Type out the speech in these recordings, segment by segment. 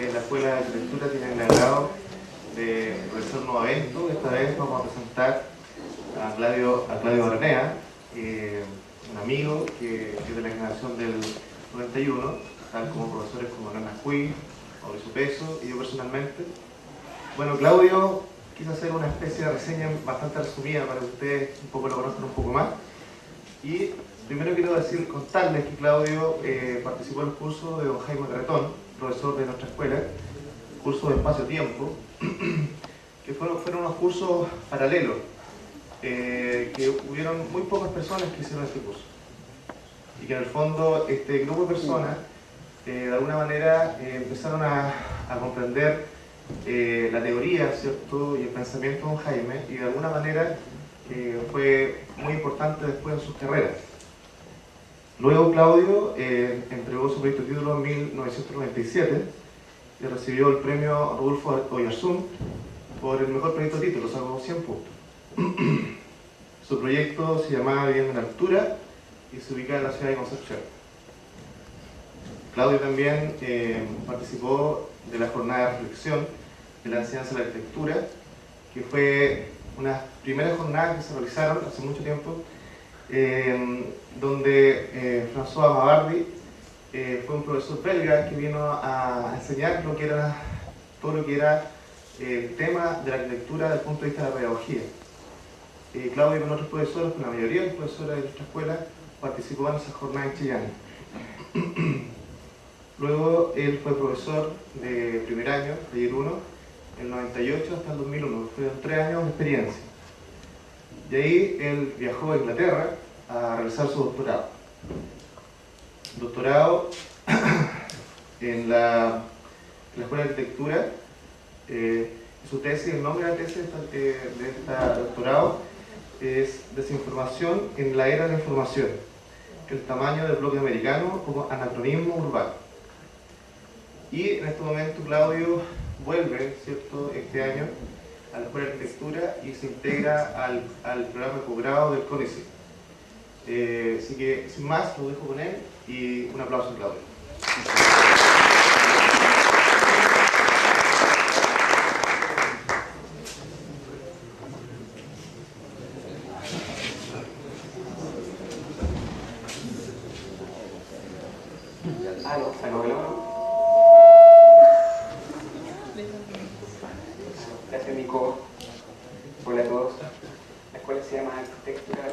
en la Escuela de Arquitectura tienen el agrado de realizar un nuevo evento. Esta vez vamos a presentar a Claudio Aranea, un amigo que es de la generación del 91, tal como profesores como Hernán Ascuy, Mauricio Peso y yo personalmente. Bueno, Claudio quiso hacer una especie de reseña bastante resumida para que ustedes un poco lo conozcan un poco más. Y primero quiero contarles que Claudio participó en el curso de don Jaime Carretón, profesor de nuestra escuela, curso de espacio-tiempo, que fueron unos cursos paralelos, que hubieron muy pocas personas que hicieron este curso. Y que en el fondo este grupo de personas, de alguna manera, empezaron a comprender la teoría, ¿cierto?, y el pensamiento de don Jaime, y de alguna manera fue muy importante después en sus carreras. Luego Claudio entregó su proyecto de título en 1997 y recibió el premio Rodolfo Oyarzún por el mejor proyecto de título, sacó 100 puntos. Su proyecto se llamaba Vivienda en Altura y se ubicaba en la ciudad de Concepción. Claudio también participó de la jornada de reflexión de la enseñanza de la arquitectura, que fue una primera jornada que se realizaron hace mucho tiempo, donde François Mavardi fue un profesor belga que vino a enseñar todo lo que era el tema de la arquitectura desde el punto de vista de la pedagogía. Claudio con otros profesores, con la mayoría de los profesores de nuestra escuela, participó en esa jornada en Chillán. Luego él fue profesor de primer año, taller 1, el 98 hasta el 2001, fueron 3 años de experiencia. Y ahí él viajó a Inglaterra a realizar su doctorado. Doctorado en la Escuela de Arquitectura. Su tesis, el nombre de la tesis de este doctorado es Desinformación en la era de la información, el tamaño del bloque americano como anacronismo urbano. Y en este momento Claudio vuelve, ¿cierto?, este año a la Escuela de Arquitectura y se integra al programa de posgrado del CONICET. Así que, sin más, lo dejo con él y un aplauso a Claudio. Gracias, Nico. Hola a todos. La escuela se llama Arquitectura.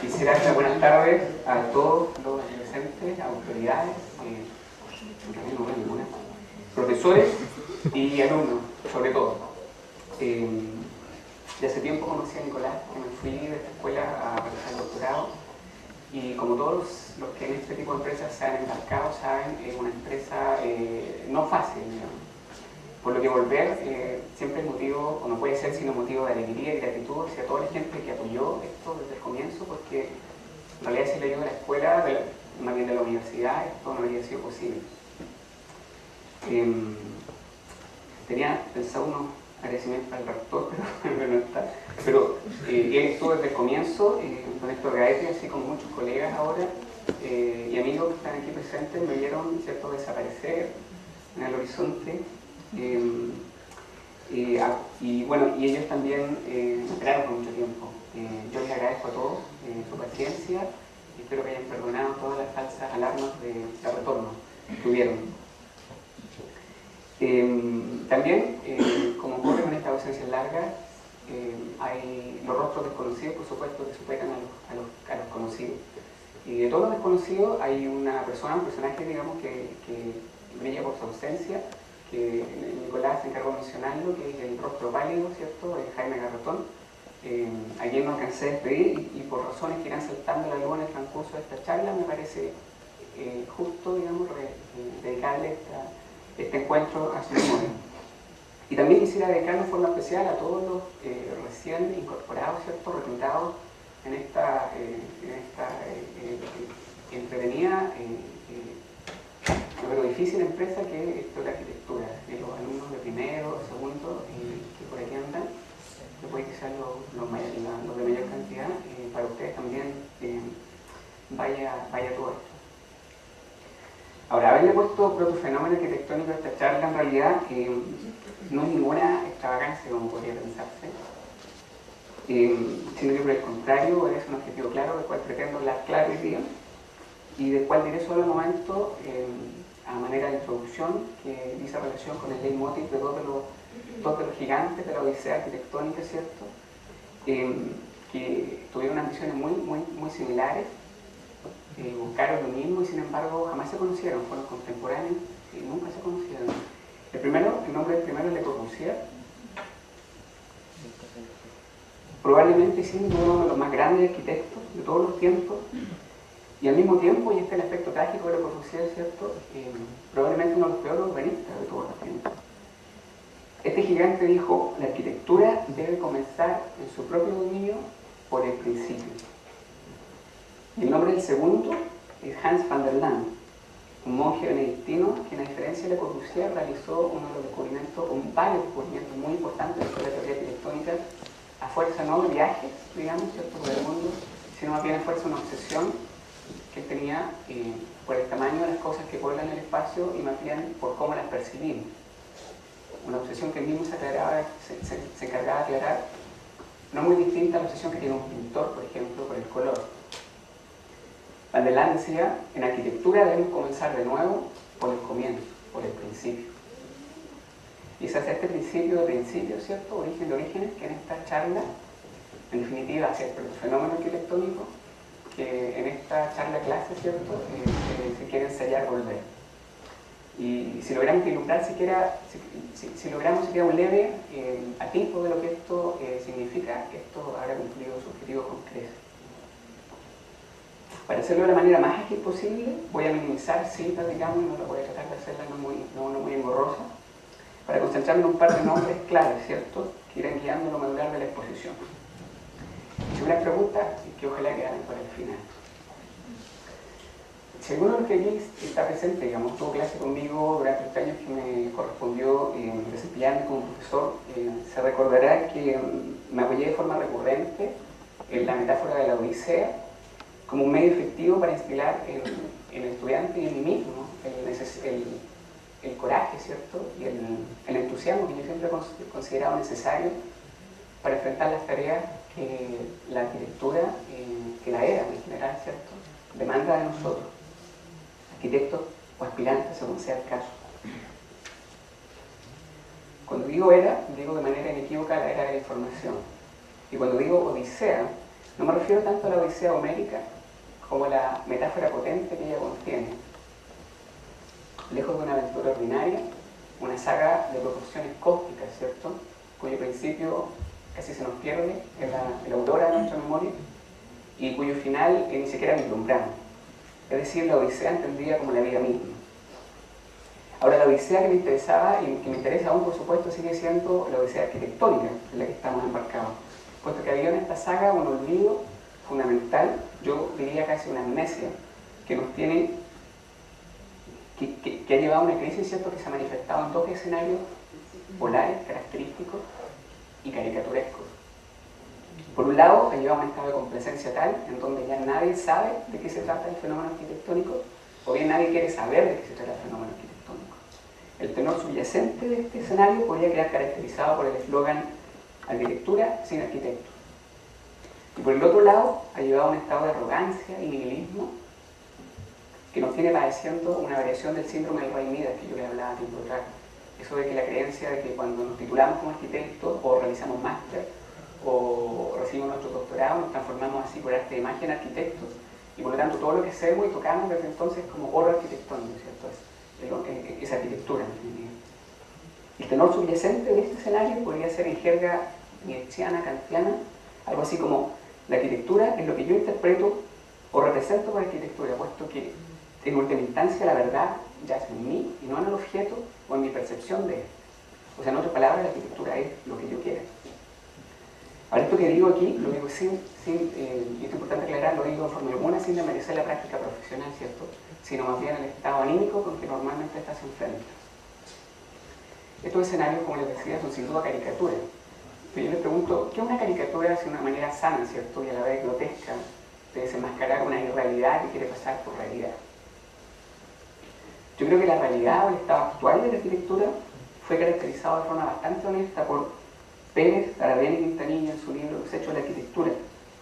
Quisiera dar buenas tardes a todos los presentes, autoridades, profesores y alumnos, sobre todo. De hace tiempo conocí a Nicolás, que me fui de esta escuela a realizar el doctorado, y como todos los que en este tipo de empresas se han embarcado saben, es una empresa no fácil, digamos. Por lo que volver siempre es motivo, o no puede ser sino motivo de alegría y gratitud hacia toda la gente que apoyó esto desde el comienzo, porque en realidad sin la ayuda de la escuela, más bien de la universidad, esto no habría sido posible. Tenía pensado unos agradecimientos al rector, pero no está. Pero él estuvo desde el comienzo, con Héctor Gaete, así como muchos colegas ahora, y amigos que están aquí presentes, me vieron, ¿cierto?, desaparecer en el horizonte. Y bueno, y ellos también me esperaron por mucho tiempo. Yo les agradezco a todos su paciencia y espero que hayan perdonado todas las falsas alarmas de retorno que tuvieron. También, como ocurre con estas ausencias largas, hay los rostros desconocidos, por supuesto, que superan a los conocidos. Y de todos los desconocidos hay un personaje, digamos, que brilla por su ausencia, que Nicolás se encargó de mencionarlo, que es el rostro pálido, ¿cierto?, de Jaime Carretón, a quien no alcancé a despedir, y por razones que irán saltando la luz en el transcurso de esta charla, me parece justo, digamos, dedicarle este encuentro a su memoria. Y también quisiera dedicar de forma especial a todos los recién incorporados, ¿cierto?, reclutados en esta entretenida pero difícil empresa que es esto de la arquitectura, de los alumnos de primero, de segundo, que por aquí andan, que puede que sean los de mayor cantidad, para ustedes también vaya todo esto. Ahora, haberle puesto protofenómeno arquitectónico a esta charla en realidad no es ninguna extravagancia como podría pensarse, sino que por el contrario es un objetivo claro del cual pretendo hablar claro hoy día y del cual diré solo un momento a manera de introducción que dice relación con el leitmotiv de dos de los gigantes de la odisea arquitectónica, ¿cierto? Que tuvieron ambiciones muy similares, buscaron lo mismo y sin embargo jamás se conocieron, fueron contemporáneos y nunca se conocieron. El nombre del primero es Le Corbusier, probablemente siendo uno de los más grandes arquitectos de todos los tiempos, y al mismo tiempo, y este es el aspecto trágico de Le Corbusier, ¿cierto? Probablemente uno de los peores urbanistas de todos los tiempos. Este gigante dijo: la arquitectura debe comenzar en su propio dominio por el principio. Y el nombre del segundo es Hans van der Laan, un monje benedictino que, a diferencia de Le Corbusier, realizó uno de los descubrimientos, varios descubrimientos muy importantes de la teoría arquitectónica, a fuerza no de viajes, digamos, ¿cierto?, por el mundo, sino más bien a fuerza de una obsesión que él tenía por el tamaño de las cosas que pueblan el espacio y más bien por cómo las percibimos. Una obsesión que él mismo se encargaba de aclarar, no muy distinta a la obsesión que tiene un pintor, por ejemplo, por el color. Van der Laan decía: en arquitectura debemos comenzar de nuevo por el comienzo, por el principio. Y es hacia este principio de principios, ¿cierto?, origen de orígenes, que en esta charla, en definitiva, hacia el fenómeno arquitectónico, que en esta charla clase, ¿cierto?, se quiere ensayar volver. Y si logramos ilustrar siquiera, si logramos siquiera un leve atisbo de lo que esto significa, esto habrá cumplido su objetivo con creces. Para hacerlo de la manera más ágil posible, voy a minimizar citas, digamos, no voy a tratar de hacerla no muy engorrosa, para concentrarme en un par de nombres claves, ¿cierto?, que irán guiando lo medular de la exposición. Y una pregunta que ojalá quedaran para el final. Si alguno de los que aquí está presente, digamos, tuvo clase conmigo durante los años que me correspondió desempeñarme como profesor, se recordará que me apoyé de forma recurrente en la metáfora de la odisea como un medio efectivo para inspirar en el estudiante y en mí mismo el coraje, ¿cierto?, y el entusiasmo que yo siempre he considerado necesario para enfrentar las tareas que la arquitectura, que la era en general, ¿cierto?, demanda de nosotros, arquitectos o aspirantes, según sea el caso. Cuando digo era, digo de manera inequívoca la era de la información. Y cuando digo odisea, no me refiero tanto a la odisea homérica como a la metáfora potente que ella contiene. Lejos de una aventura ordinaria, una saga de proporciones cósmicas, ¿cierto?, cuyo principio casi se nos pierde en la autora de nuestra memoria y cuyo final ni siquiera vislumbramos. Es decir, la odisea entendida como la vida misma. Ahora, la odisea que me interesaba y que me interesa aún, por supuesto, sigue siendo la odisea arquitectónica en la que estamos embarcados, puesto que había en esta saga un olvido fundamental, yo diría casi una amnesia, que nos tiene, que ha llevado a una crisis, ¿cierto?, que se ha manifestado en dos escenarios polares, característicos y caricaturescos. Por un lado, ha llevado a un estado de complacencia tal en donde ya nadie sabe de qué se trata el fenómeno arquitectónico, o bien nadie quiere saber de qué se trata el fenómeno arquitectónico. El tenor subyacente de este escenario podría quedar caracterizado por el eslogan: arquitectura sin arquitecto. Y por el otro lado, ha llevado a un estado de arrogancia y nihilismo que nos tiene padeciendo una variación del síndrome del rey Midas que yo les hablaba tiempo atrás. Eso de que la creencia de que cuando nos titulamos como arquitectos o realizamos máster o recibimos nuestro doctorado, nos transformamos así por arte de magia en arquitectos, y por lo tanto todo lo que hacemos y tocamos desde entonces como oro arquitectónico, ¿cierto? Es arquitectura, en definitiva. El tenor subyacente de este escenario podría ser en jerga nietzscheana, kantiana, algo así como: la arquitectura es lo que yo interpreto o represento por arquitectura, puesto que en última instancia la verdad yace en mí y no en el objeto o en mi percepción de él. O sea, en otras palabras, la arquitectura es lo que yo quiera. Ahora, esto que digo aquí, lo digo y es importante aclarar, lo digo de forma alguna sin desmerecer la práctica profesional, ¿cierto?, sino más bien el estado anímico con que normalmente esta se enfrenta. Estos escenarios, como les decía, son sin duda caricaturas. Pero yo les pregunto, ¿qué es una caricatura si de una manera sana, ¿cierto?, y a la vez grotesca, de desenmascarar una irrealidad que quiere pasar por realidad? Yo creo que la realidad o el estado actual de la arquitectura fue caracterizado de forma bastante honesta por Pérez, Aravena y Quintanilla en su libro Los hechos de la arquitectura,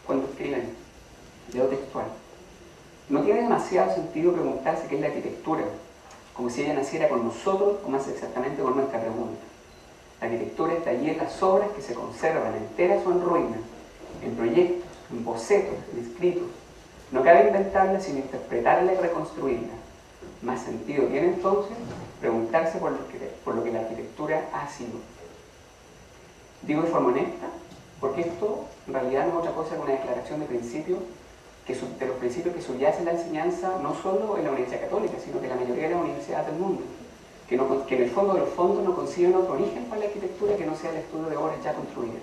cuando escriben, leo textual: no tiene demasiado sentido preguntarse qué es la arquitectura, como si ella naciera con nosotros o más exactamente con nuestra pregunta. La arquitectura está allí en las obras que se conservan enteras o en ruinas, en proyectos, en bocetos, en escritos. No cabe inventarla sino interpretarla y reconstruirla. Más sentido tiene entonces preguntarse por lo que la arquitectura ha sido. Digo de forma honesta, porque esto en realidad no es otra cosa que una declaración de principios, de los principios que subyacen la enseñanza no solo en la Universidad Católica, sino que en la mayoría de las universidades del mundo, que en el fondo de los fondos no conciben otro origen para la arquitectura que no sea el estudio de obras ya construidas.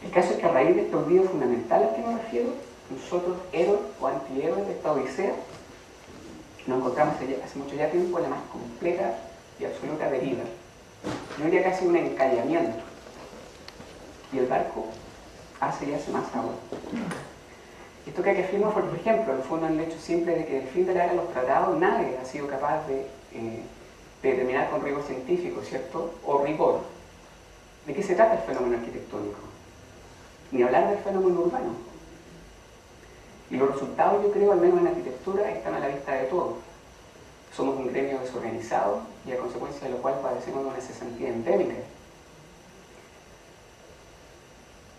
El caso es que a raíz de este olvido fundamental al que me refiero, nosotros, héroes o antihéroes de esta odisea, nos encontramos hace mucho ya tiempo en la más completa y absoluta deriva. Yo diría casi un encallamiento. Y el barco hace y hace más agua. Esto que aquí afirma fue, por ejemplo, en el fondo, en el hecho simple de que del fin de la era de los tratados nadie ha sido capaz de determinar con rigor científico, ¿cierto? O rigor. ¿De qué se trata el fenómeno arquitectónico? Ni hablar del fenómeno urbano. Y los resultados, yo creo, al menos en la arquitectura, están a la vista de todos. Somos un gremio desorganizado y a consecuencia de lo cual padecemos de una cesantía endémica.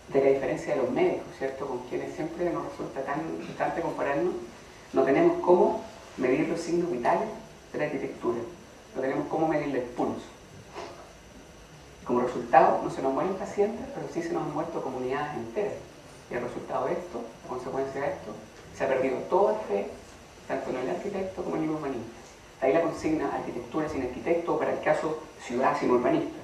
De la diferencia de los médicos, ¿cierto? Con quienes siempre nos resulta tan importante compararnos, no tenemos cómo medir los signos vitales de la arquitectura. No tenemos cómo medirle el pulso. Como resultado, no se nos mueren pacientes, pero sí se nos han muerto comunidades enteras. Y el resultado de esto, a consecuencia de esto, se ha perdido toda fe, tanto en el arquitecto como en el urbanista. Ahí la consigna arquitectura sin arquitecto, o para el caso ciudad sin urbanista.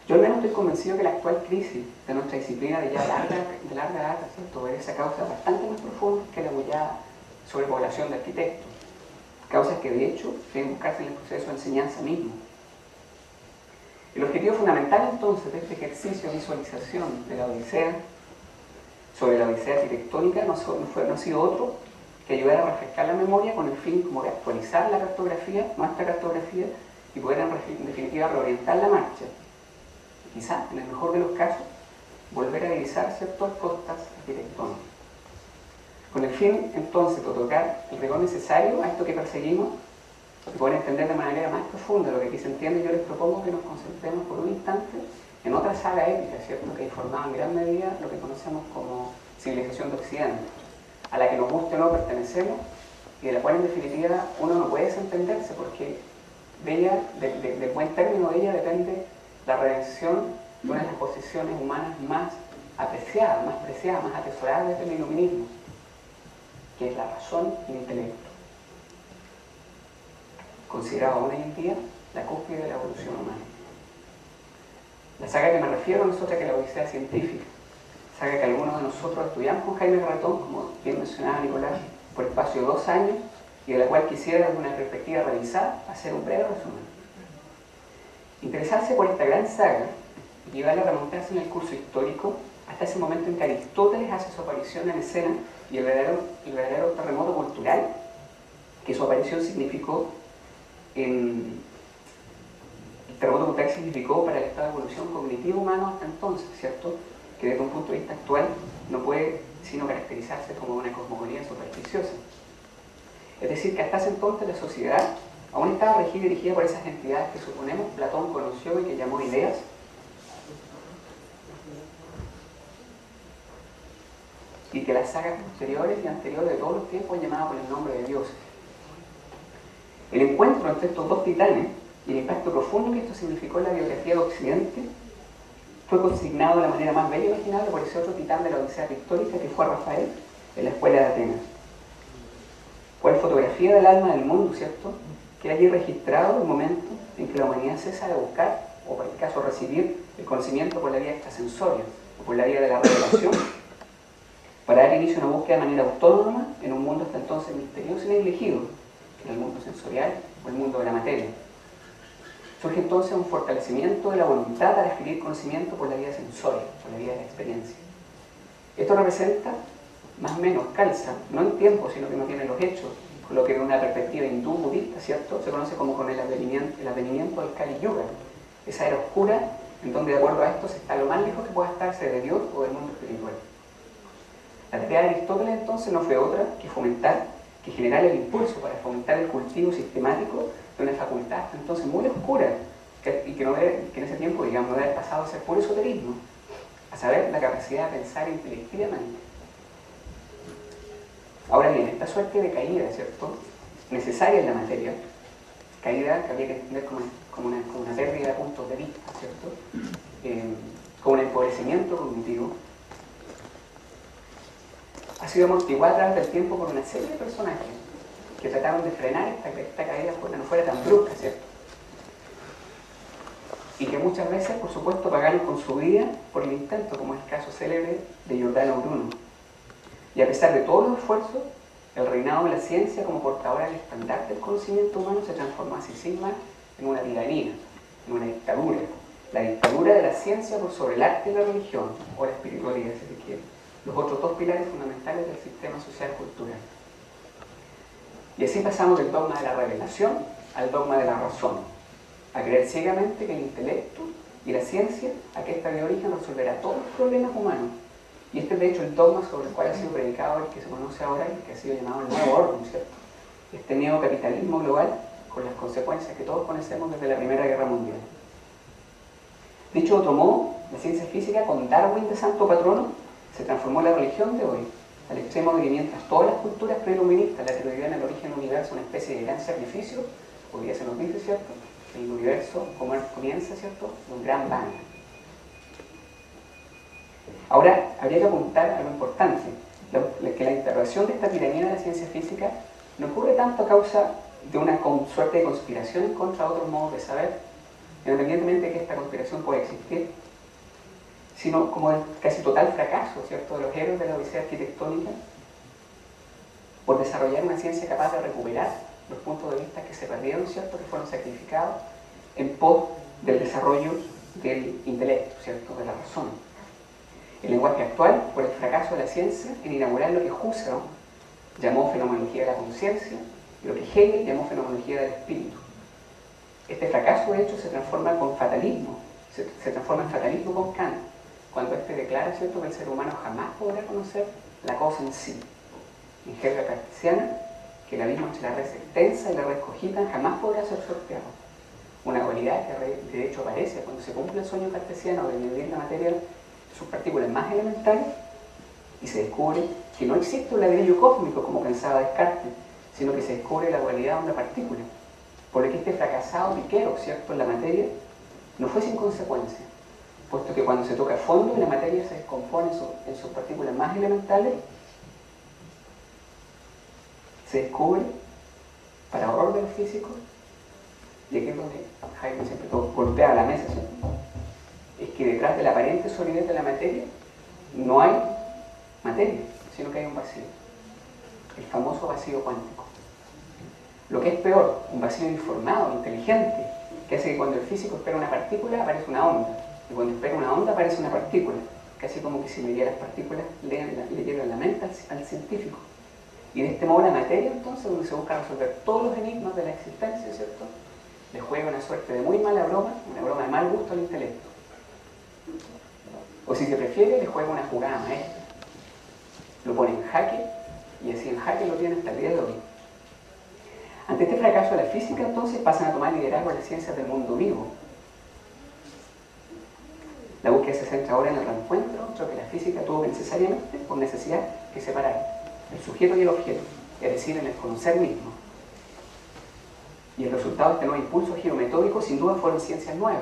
Yo al menos estoy convencido que la actual crisis de nuestra disciplina de larga data, ¿cierto?, obedece a causas bastante más profundas que la bullada sobrepoblación de arquitectos. Causas que de hecho deben buscarse en el proceso de enseñanza mismo. El objetivo fundamental entonces de este ejercicio de visualización de la odisea, sobre la odisea arquitectónica, no ha sido otro que ayudar a refrescar la memoria con el fin como de actualizar la cartografía, nuestra cartografía, y poder en definitiva reorientar la marcha. Quizá, en el mejor de los casos, volver a divisar ciertas costas arquitectónicas. Con el fin, entonces, de otorgar el rigor necesario a esto que perseguimos, y poder entender de manera más profunda lo que aquí se entiende, yo les propongo que nos concentremos por un instante en otra saga épica, ¿cierto?, que informaba en gran medida lo que conocemos como civilización de Occidente, a la que nos guste o no pertenecemos, y de la cual en definitiva uno no puede desentenderse, porque de ella, de buen término de ella, depende la redención de una de las posiciones humanas más apreciadas, más atesoradas del iluminismo, que es la razón y el intelecto, considerado aún hoy en día la cúspide de la evolución humana. La saga que me refiero no es otra que la odisea científica, saga que algunos de nosotros estudiamos con Jaime Ratón, como bien mencionaba Nicolás, por espacio de 2 años, y de la cual quisiera, desde una perspectiva revisada, hacer un breve resumen. Interesarse por esta gran saga y llevarla a remontarse en el curso histórico hasta ese momento en que Aristóteles hace su aparición en escena y el verdadero terremoto cultural que su aparición significó el terremoto cultural significó para el estado de evolución cognitivo humano hasta entonces, ¿cierto?, que desde un punto de vista actual no puede sino caracterizarse como una cosmogonía supersticiosa. Es decir, que hasta ese entonces la sociedad aún estaba regida y dirigida por esas entidades que suponemos Platón conoció y que llamó ideas, y que las sagas posteriores y anteriores de todos los tiempos han llamado por el nombre de dioses. El encuentro entre estos dos titanes y el impacto profundo que esto significó en la biografía de Occidente fue consignado de la manera más bella y imaginable por ese otro titán de la odisea pictórica que fue Rafael en la escuela de Atenas. Fue la fotografía del alma del mundo, ¿cierto?, que allí registrado el momento en que la humanidad cesa de buscar, o por el caso recibir, el conocimiento por la vía extrasensoria, o por la vía de la revelación, para dar inicio a una búsqueda de manera autónoma en un mundo hasta entonces misterioso y negligido, que era el mundo sensorial o el mundo de la materia. Surge entonces un fortalecimiento de la voluntad para adquirir conocimiento por la vía sensoria, por la vía de la experiencia. Esto representa, más o menos, calza, no en tiempo, sino que no tiene los hechos lo que en una perspectiva hindú budista, ¿cierto?, se conoce como con el advenimiento del Kali Yuga, esa era oscura en donde de acuerdo a esto se está lo más lejos que pueda estarse de Dios o del mundo espiritual. La tarea de Aristóteles entonces no fue otra que generar el impulso para fomentar el cultivo sistemático de una facultad entonces muy oscura y que en ese tiempo, digamos, no había pasado a ser puro esoterismo, a saber, la capacidad de pensar intelectivamente. Ahora bien, esta suerte de caída, ¿cierto?, necesaria en la materia, caída que habría que entender como una pérdida de puntos de vista, ¿cierto?, como un empobrecimiento cognitivo, ha sido amortiguada a través del tiempo por una serie de personajes que trataron de frenar esta caída no fuera tan brusca, ¿cierto?, y que muchas veces, por supuesto, pagaron con su vida por el intento, como es el caso célebre de Giordano Bruno. Y a pesar de todos los esfuerzos, el reinado de la ciencia como portadora del estandarte del conocimiento humano se transformó así sin más en una tiranía, en una dictadura. La dictadura de la ciencia por sobre el arte y la religión, o la espiritualidad, si se quiere, los otros dos pilares fundamentales del sistema social cultural. Y así pasamos del dogma de la revelación al dogma de la razón, a creer ciegamente que el intelecto y la ciencia, a que esta de origen, resolverá todos los problemas humanos. Y este es de hecho el dogma sobre el cual ha sido predicado el que se conoce ahora y que ha sido llamado el nuevo orden, ¿cierto? Este neocapitalismo global con las consecuencias que todos conocemos desde la Primera Guerra Mundial. Dicho de otro modo, la ciencia física, con Darwin de santo patrono, se transformó en la religión de hoy, al extremo de que mientras todas las culturas preiluministas le atribuían al origen del universo una especie de gran sacrificio, hoy día se nos dice, ¿cierto?, el universo comienza, ¿cierto?, un gran bang. Ahora, habría que apuntar a lo importante, que la intervención de esta tiranía de la ciencia física no ocurre tanto a causa de una suerte de conspiración en contra de otros modos de saber, independientemente de que esta conspiración pueda existir, sino como el casi total fracaso, ¿cierto?, de los héroes de la odisea arquitectónica por desarrollar una ciencia capaz de recuperar los puntos de vista que se perdieron, ¿cierto?, que fueron sacrificados en pos del desarrollo del intelecto, ¿cierto?, de la razón. El lenguaje actual, por el fracaso de la ciencia en inaugurar lo que Husserl llamó fenomenología de la conciencia y lo que Hegel llamó fenomenología del espíritu. Este fracaso, de hecho, se transforma en fatalismo con Kant, cuando éste declara, ¿cierto?, que el ser humano jamás podrá conocer la cosa en sí. En jerga cartesiana, que el abismo entre la red extensa y la red cogita jamás podrá ser sorteado. Una cualidad que de hecho aparece cuando se cumple el sueño cartesiano de medir la materia, sus partículas más elementales, y se descubre que no existe un ladrillo cósmico como pensaba Descartes, sino que se descubre la dualidad de una partícula, por lo que este fracasado piqueo, ¿cierto?, en la materia no fue sin consecuencia, puesto que cuando se toca a fondo y la materia se descompone en sus partículas más elementales, se descubre, para horror de los físicos, y aquí es donde Jaime siempre golpea la mesa, ¿cierto?, es que detrás de la aparente solidez de la materia no hay materia, sino que hay un vacío, el famoso vacío cuántico. Lo que es peor, un vacío informado, inteligente, que hace que cuando el físico espera una partícula aparece una onda, y cuando espera una onda aparece una partícula, casi como que si leyera las partículas le llevan la mente al científico. Y de este modo la materia, entonces, donde se busca resolver todos los enigmas de la existencia, ¿cierto?, le juega una suerte de muy mala broma, una broma de mal gusto al intelecto. O si se prefiere, le juega una jugada maestra. Lo pone en jaque, y así en jaque lo tiene hasta el día de hoy. Ante este fracaso de la física, entonces, pasan a tomar liderazgo las ciencias del mundo vivo. La búsqueda se centra ahora en el reencuentro entre lo que la física tuvo necesariamente, por necesidad, que separar el sujeto y el objeto, es decir, en el conocer mismo. Y el resultado de este nuevo impulso geometódico, sin duda, fueron ciencias nuevas.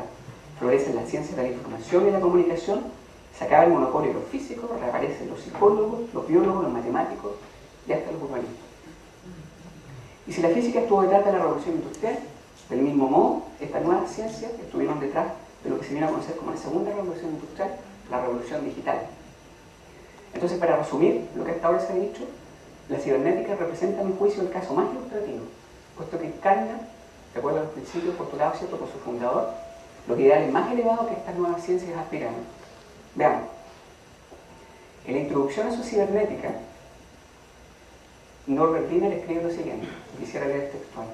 Florecen las ciencias de la información y la comunicación, se acaba el monopolio de los físicos, reaparecen los psicólogos, los biólogos, los matemáticos y hasta los urbanistas. Y si la física estuvo detrás de la revolución industrial, del mismo modo, estas nuevas ciencias estuvieron detrás de lo que se viene a conocer como la segunda revolución industrial, la revolución digital. Entonces, para resumir lo que hasta ahora se ha dicho, la cibernética representa, a mi juicio, el caso más ilustrativo, puesto que encarna, de acuerdo a los principios postulados, ¿cierto?, por su fundador, los ideales más elevados que estas nuevas ciencias aspiran. Veamos. En la introducción a su cibernética, Norbert Wiener escribe lo siguiente, quisiera leer textual.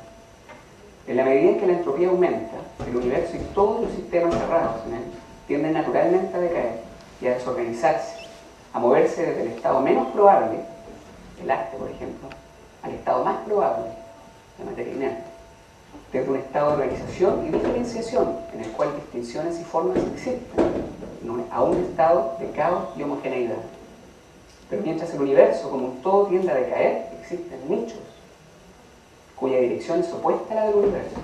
En la medida en que la entropía aumenta, el universo y todos los sistemas cerrados en él tienden naturalmente a decaer y a desorganizarse, a moverse desde el estado menos probable, el arte por ejemplo, al estado más probable, la materia inerte, desde un estado de organización y diferenciación en el cual distinciones y formas existen, a un estado de caos y homogeneidad. Pero mientras el universo como un todo tiende a decaer, existen nichos cuya dirección es opuesta a la del universo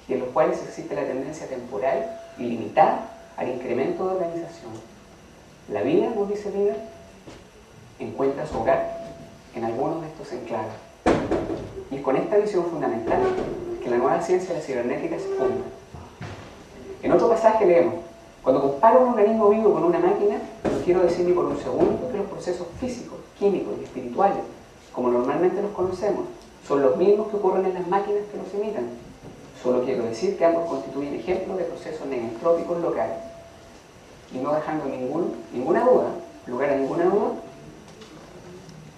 y en los cuales existe la tendencia temporal ilimitada al incremento de organización. La vida, nos dice Wiener, encuentra su hogar en algunos de estos enclaves. Y es con esta visión fundamental que la nueva ciencia de la cibernética se funda. En otro pasaje leemos: cuando comparo un organismo vivo con una máquina, no quiero decir ni por un segundo que los procesos físicos, químicos y espirituales, como normalmente los conocemos, son los mismos que ocurren en las máquinas que los imitan. Solo quiero decir que ambos constituyen ejemplos de procesos negentrópicos locales. Y no dejando ninguna duda, lugar a ninguna duda,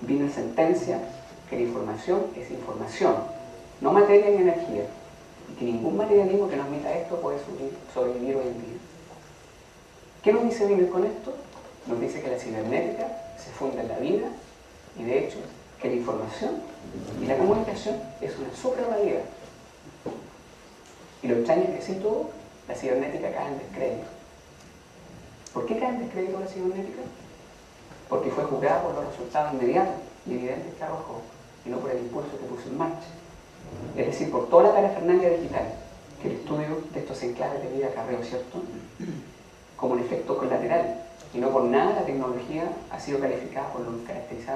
Wiener sentencia que la información es información, no materia ni energía, y que ningún materialismo que nos admita esto puede sobrevivir hoy en día. ¿Qué nos dice Wiener con esto? Nos dice que la cibernética se funda en la vida y de hecho que la información y la comunicación es una suprarrealidad. Y lo extraño es que sí todo, la cibernética cae en descrédito. ¿Por qué cae en descrédito la cibernética? Porque fue juzgada por los resultados inmediatos y evidentes que arrojó, y no por el impulso que puso en marcha. Es decir, por toda la parafernalia digital que el estudio de estos enclaves de vida acarreó, ¿cierto? Como un efecto colateral, y no por nada la tecnología ha sido caracterizada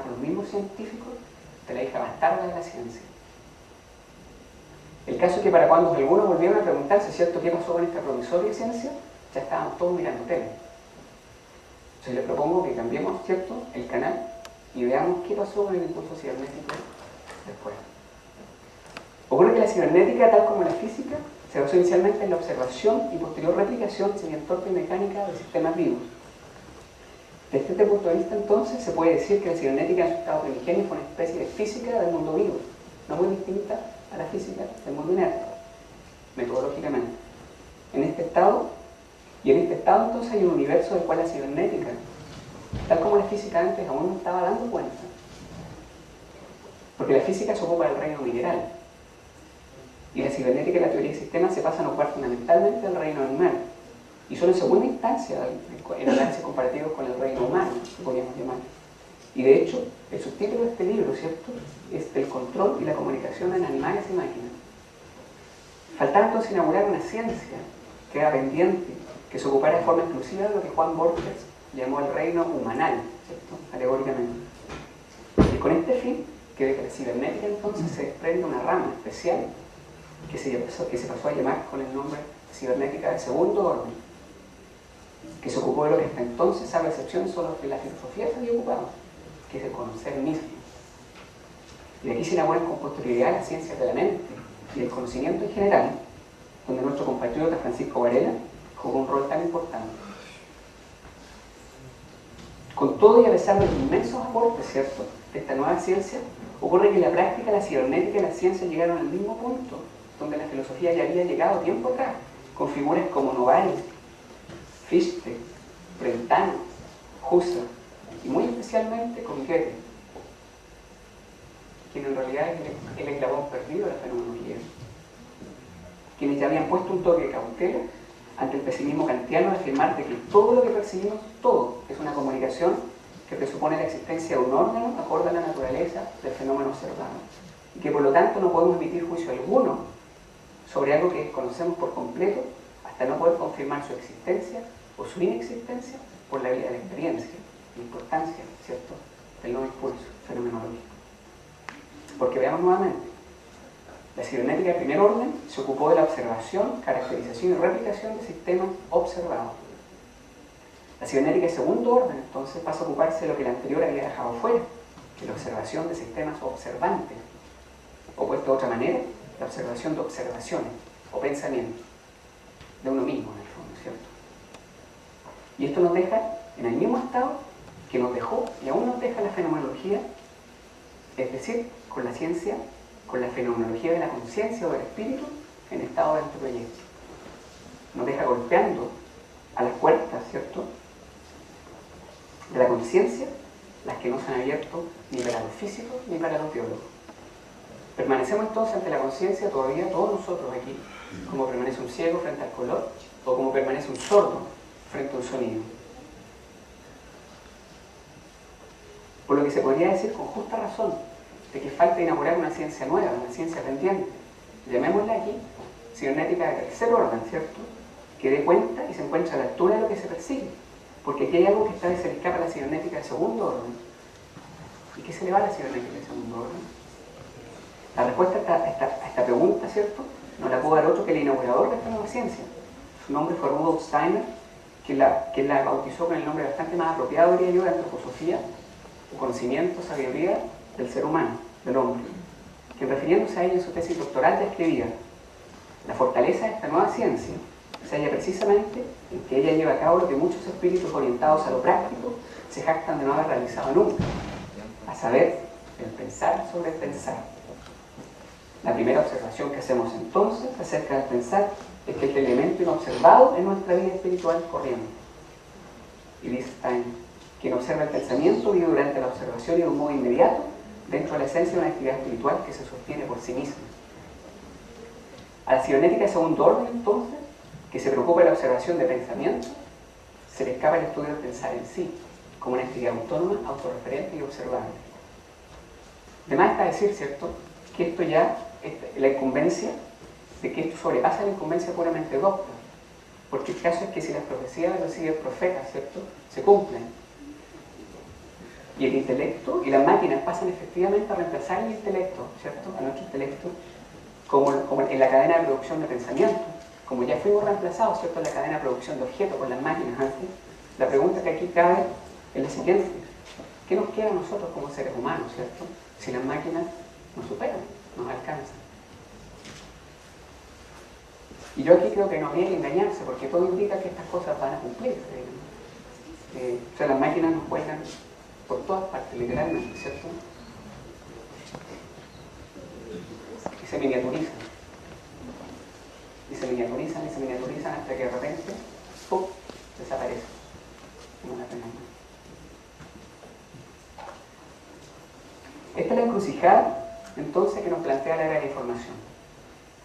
por los mismos científicos de la hija bastarda de la ciencia. El caso es que para cuando algunos volvieron a preguntarse, ¿cierto?, qué pasó con esta provisoria ciencia, ya estaban todos mirando tele. Entonces les propongo que cambiemos, ¿cierto?, el canal y veamos qué pasó con el impulso cibernético después. Ocurre que la cibernética, tal como la física, se basó inicialmente en la observación y posterior replicación semientorpe y mecánica de sistemas vivos. Desde este punto de vista, entonces, se puede decir que la cibernética en su estado primigenio fue una especie de física del mundo vivo, no muy distinta a la física del mundo inerte, metodológicamente. En este estado entonces hay un universo del cual la cibernética, tal como la física antes, aún no estaba dando cuenta. Porque la física se ocupa del reino mineral, y la cibernética y la teoría de sistemas se pasan a ocupar fundamentalmente del reino animal, y son en segunda instancia en análisis comparativos con el reino humano, podríamos llamar. Y de hecho, el subtítulo de este libro, ¿cierto?, es el control y la comunicación en animales y máquinas. Faltaba entonces inaugurar una ciencia que era pendiente, que se ocupara de forma exclusiva de lo que Juan Borges llamó el reino humanal, ¿cierto?, alegóricamente. Y con este fin, que de la cibernética entonces se desprende una rama especial que se pasó a llamar con el nombre cibernética de segundo orden, que se ocupó de lo que hasta entonces, a excepción, solo que la filosofía se había ocupado, que es el conocer mismo. Y de aquí se inaugura con posterioridad las ciencias de la mente y el conocimiento en general, donde nuestro compatriota Francisco Varela jugó un rol tan importante. Con todo y a pesar de los inmensos aportes, ¿cierto?, de esta nueva ciencia, ocurre que en la práctica la cibernética y la ciencia llegaron al mismo punto donde la filosofía ya había llegado tiempo atrás, con figuras como Novalis, Fichte, Brentano, Husserl y muy especialmente con Goethe, quien en realidad es el eslabón perdido de la fenomenología, quienes ya habían puesto un toque de cautela ante el pesimismo kantiano de afirmar de que todo lo que percibimos, todo, es una comunicación que presupone la existencia de un órgano acorde a la naturaleza del fenómeno observado, y que por lo tanto no podemos emitir juicio alguno sobre algo que desconocemos por completo hasta no poder confirmar su existencia o su inexistencia por la vía de la experiencia, la importancia, ¿cierto?, del nuevo impulso fenomenológico. Porque veamos nuevamente, la cibernética de primer orden se ocupó de la observación, caracterización y replicación de sistemas observados. La cibernética de segundo orden, entonces, pasa a ocuparse de lo que la anterior había dejado fuera, que es la observación de sistemas observantes, o puesto de otra manera, la observación de observaciones o pensamientos de uno mismo, en el fondo, ¿cierto? Y esto nos deja en el mismo estado que nos dejó y aún nos deja la fenomenología, es decir, con la ciencia, con la fenomenología de la conciencia o del espíritu en estado de anteproyecto. Nos deja golpeando a las puertas, ¿cierto?, de la conciencia, las que no se han abierto ni para los físicos ni para los biólogos. Permanecemos entonces ante la conciencia todavía todos nosotros aquí, como permanece un ciego frente al color, o como permanece un sordo frente a un sonido. Por lo que se podría decir con justa razón de que falta inaugurar una ciencia nueva, una ciencia pendiente, llamémosla aquí cibernética de tercer orden, ¿cierto?, que dé cuenta y se encuentre a la altura de lo que se persigue. Porque aquí hay algo que esta vez se le escapa a la cibernética de segundo orden. ¿Y qué se le va a la cibernética de segundo orden? La respuesta a esta pregunta, ¿cierto?, no la puedo dar otro que el inaugurador de esta nueva ciencia. Su nombre fue Rudolf Steiner, que la bautizó con el nombre bastante más apropiado, diría yo, de antroposofía, o conocimiento, sabiduría del ser humano, del hombre, que refiriéndose a ella en su tesis doctoral describía: la fortaleza de esta nueva ciencia se halla precisamente en que ella lleva a cabo lo que muchos espíritus orientados a lo práctico se jactan de no haber realizado nunca, a saber, el pensar sobre el pensar. La primera observación que hacemos entonces acerca del pensar es que este elemento inobservado en nuestra vida espiritual corriente. Y dice Steiner: quien observa el pensamiento vive durante la observación y de un modo inmediato dentro de la esencia de una actividad espiritual que se sostiene por sí misma. A la cibernética de segundo orden, entonces, que se preocupa de la observación de pensamiento, se le escapa el estudio del pensar en sí, como una actividad autónoma, autorreferente y observable. Además está decir, ¿cierto?, que esto ya, la incumbencia, de que esto sobrepasa la incumbencia puramente docta, porque el caso es que si las profecías de los siguientes profetas, ¿cierto?, se cumplen, y el intelecto y las máquinas pasan efectivamente a reemplazar el intelecto, ¿cierto?, a nuestro intelecto, como en la cadena de producción de pensamiento, como ya fuimos reemplazados, ¿cierto?, en la cadena de producción de objetos con las máquinas antes. La pregunta que aquí cabe es la siguiente: ¿qué nos queda a nosotros como seres humanos, ¿cierto?, si las máquinas nos superan, nos alcanzan? Y yo aquí creo que no habría que engañarse, porque todo indica que estas cosas van a cumplirse. O sea, las máquinas nos juegan por todas partes, literalmente, ¿cierto? Y se miniaturizan. Y se miniaturizan y se miniaturizan hasta que de repente, ¡pum!, desaparecen. No la tenemos. Esta es la encrucijada, entonces, que nos plantea la era de la información.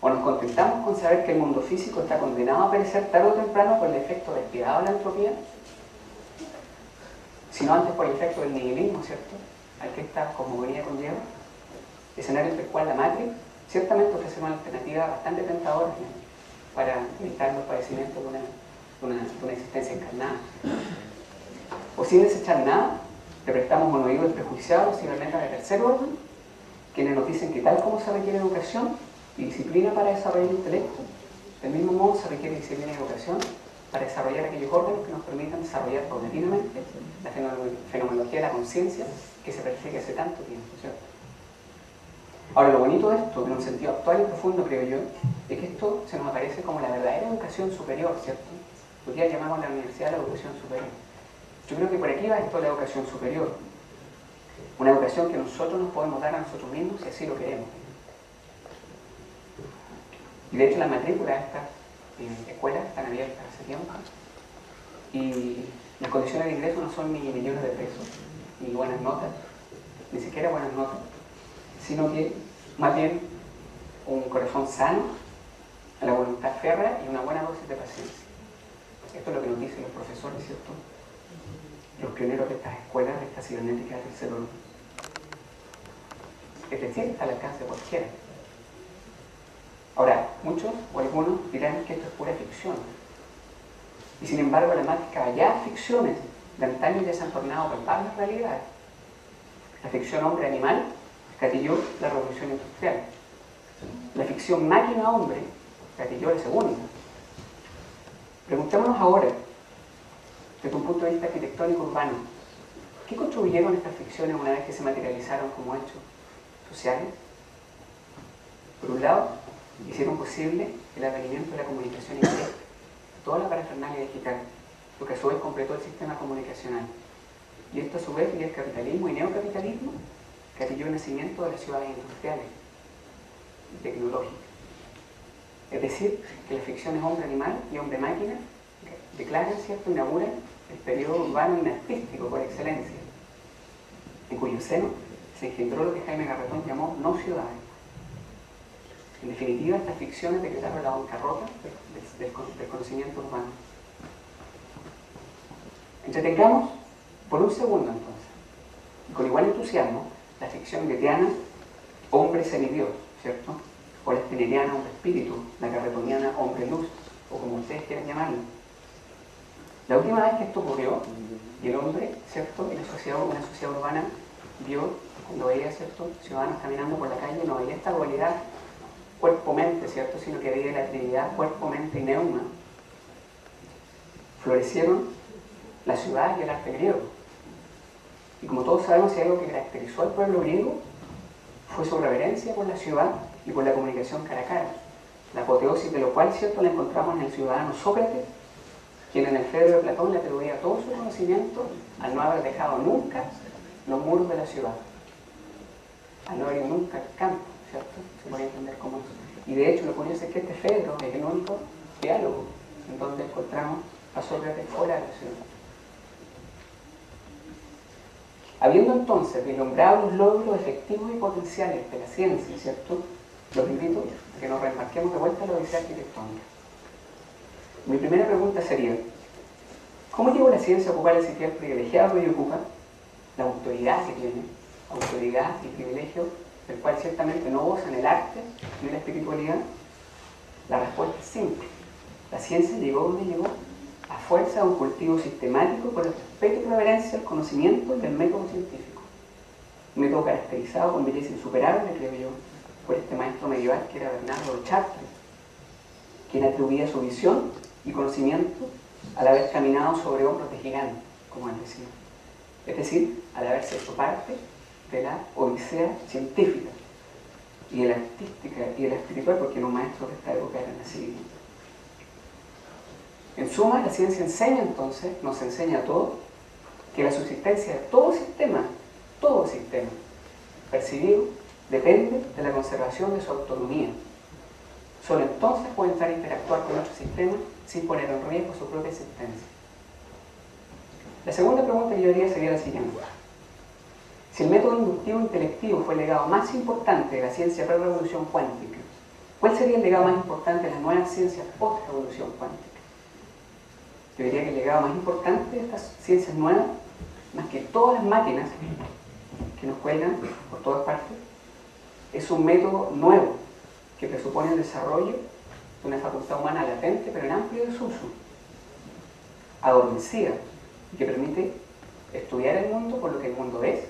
O nos contentamos con saber que el mundo físico está condenado a perecer tarde o temprano por el efecto despiadado de la entropía, sino antes por el efecto del nihilismo, ¿cierto?, al que esta cosmogonía conlleva, escenario entre el cual la Matrix ciertamente ofrece una alternativa bastante tentadora, ¿no?, para evitar los padecimientos de una existencia encarnada. O sin desechar nada, le prestamos un oído desprejuiciado a los cibernéticos de tercer orden, quienes nos dicen que tal como se requiere educación y disciplina para desarrollar el intelecto, del mismo modo se requiere disciplina y educación para desarrollar aquellos órganos que nos permitan desarrollar paulatinamente la fenomenología de la conciencia que se persigue hace tanto tiempo, ¿cierto? Ahora, lo bonito de esto, en un sentido actual y profundo, creo yo, es que esto se nos aparece como la verdadera educación superior, ¿cierto? Hoy día llamamos a la universidad la educación superior. Yo creo que por aquí va esto de la educación superior. Una educación que nosotros nos podemos dar a nosotros mismos si así lo queremos. Y de hecho las matrículas de estas escuelas están abiertas hace tiempo. Y las condiciones de ingreso no son ni millones de pesos, ni buenas notas, ni siquiera buenas notas, sino que más bien un corazón sano, la voluntad férrea y una buena dosis de paciencia. Esto es lo que nos dicen los profesores, ¿cierto?, los pioneros de estas escuelas, de esta cibernética del tercer orden. Es decir, está al alcance de cualquiera. Ahora, muchos o algunos dirán que esto es pura ficción. Y sin embargo, las más descabelladas ficciones de antaño ya se han tornado palpables realidades. La ficción hombre-animal gatilló la revolución industrial. La ficción máquina-hombre gatilló la segunda. Preguntémonos ahora, desde un punto de vista arquitectónico urbano, ¿qué construyeron estas ficciones una vez que se materializaron como hechos sociales? Por un lado, hicieron posible el advenimiento de la comunicación indirecta, toda la parafernalia digital, lo que a su vez completó el sistema comunicacional. Y esto a su vez, vía el capitalismo y neocapitalismo, gatilló el nacimiento de las ciudades industriales y tecnológicas. Es decir, que las ficciones hombre-animal y hombre-máquina declaran, ¿cierto?, inauguran el periodo urbano y artístico por excelencia, en cuyo seno se engendró lo que Jaime Garretón llamó no ciudades. En definitiva, estas ficciones decretaron la bancarrota del conocimiento urbano. Entretengamos por un segundo entonces, y con igual entusiasmo, la ficción goetheana, hombre semidios, ¿cierto? O la spineriana, hombre espíritu, la garretoniana, hombre luz, o como ustedes quieran llamarlo. La última vez que esto ocurrió, y el hombre, ¿cierto?, y una sociedad urbana vio, cuando veía, ¿cierto?, ciudadanos caminando por la calle, no veía esta dualidad cuerpo-mente, ¿cierto?, sino que veía la trinidad cuerpo-mente y neuma. Florecieron la ciudad y el arte griego. Y como todos sabemos, si hay algo que caracterizó al pueblo griego, fue su reverencia por la ciudad y por la comunicación cara a cara. La apoteosis de lo cual, ¿cierto?, la encontramos en el ciudadano Sócrates, quien en el Fedro de Platón le atribuía todo su conocimiento al no haber dejado nunca los muros de la ciudad, al no haber ido nunca al campo, ¿cierto? Se puede entender como eso. Y de hecho, lo curioso es que este Fedro es el único diálogo en donde encontramos a Sócrates fuera de la ciudad. Habiendo entonces vislumbrado los logros efectivos y potenciales de la ciencia, ¿cierto?, los invito a que nos reembarquemos de vuelta a la odisea arquitectónica. Mi primera pregunta sería, ¿cómo llegó la ciencia a ocupar el sitial privilegiado que hoy ocupa? La autoridad que tiene, autoridad y privilegio, del cual ciertamente no gozan el arte ni la espiritualidad. La respuesta es simple. La ciencia llegó donde llegó a fuerza de un cultivo sistemático por el respeto y reverencia al conocimiento y al método científico. Un método caracterizado con belleza insuperable, creo yo, por este maestro medieval que era Bernardo de Chartres, quien atribuía su visión y conocimiento al haber caminado sobre hombros de gigantes, como él decía. Es decir, al haberse hecho parte de la odisea científica y de la artística y de la espiritual, porque los maestros de esta época eran así. En suma, la ciencia enseña entonces, nos enseña a todos, que la subsistencia de todo sistema percibido, depende de la conservación de su autonomía. Solo entonces puede entrar a interactuar con otro sistema sin poner en riesgo su propia existencia. La segunda pregunta que yo haría sería la siguiente. Si el método inductivo intelectivo fue el legado más importante de la ciencia pre-revolución cuántica, ¿cuál sería el legado más importante de las nuevas ciencias post-revolución cuántica? Yo diría que el legado más importante de estas ciencias nuevas, más que todas las máquinas que nos cuelgan por todas partes, es un método nuevo que presupone el desarrollo de una facultad humana latente pero en amplio desuso, adormecida, y que permite estudiar el mundo por lo que el mundo es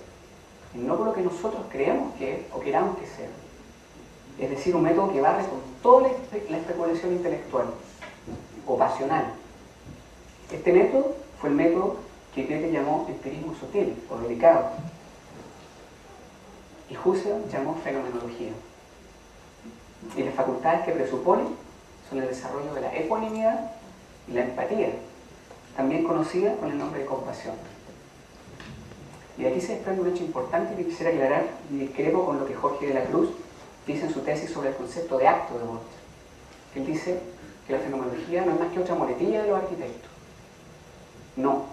y no por lo que nosotros creemos que es o queramos que sea. Es decir, un método que barre con toda la especulación intelectual o pasional. Este método fue el método que Goethe llamó empirismo sutil o delicado y Husserl llamó fenomenología. Y las facultades que presupone son el desarrollo de la ecuanimidad y la empatía, también conocida con el nombre de compasión. Y de aquí se desprende un hecho importante que quisiera aclarar y discrepo con lo que Jorge de la Cruz dice en su tesis sobre el concepto de acto de Bosch. Él dice que la fenomenología no es más que otra muletilla de los arquitectos. No,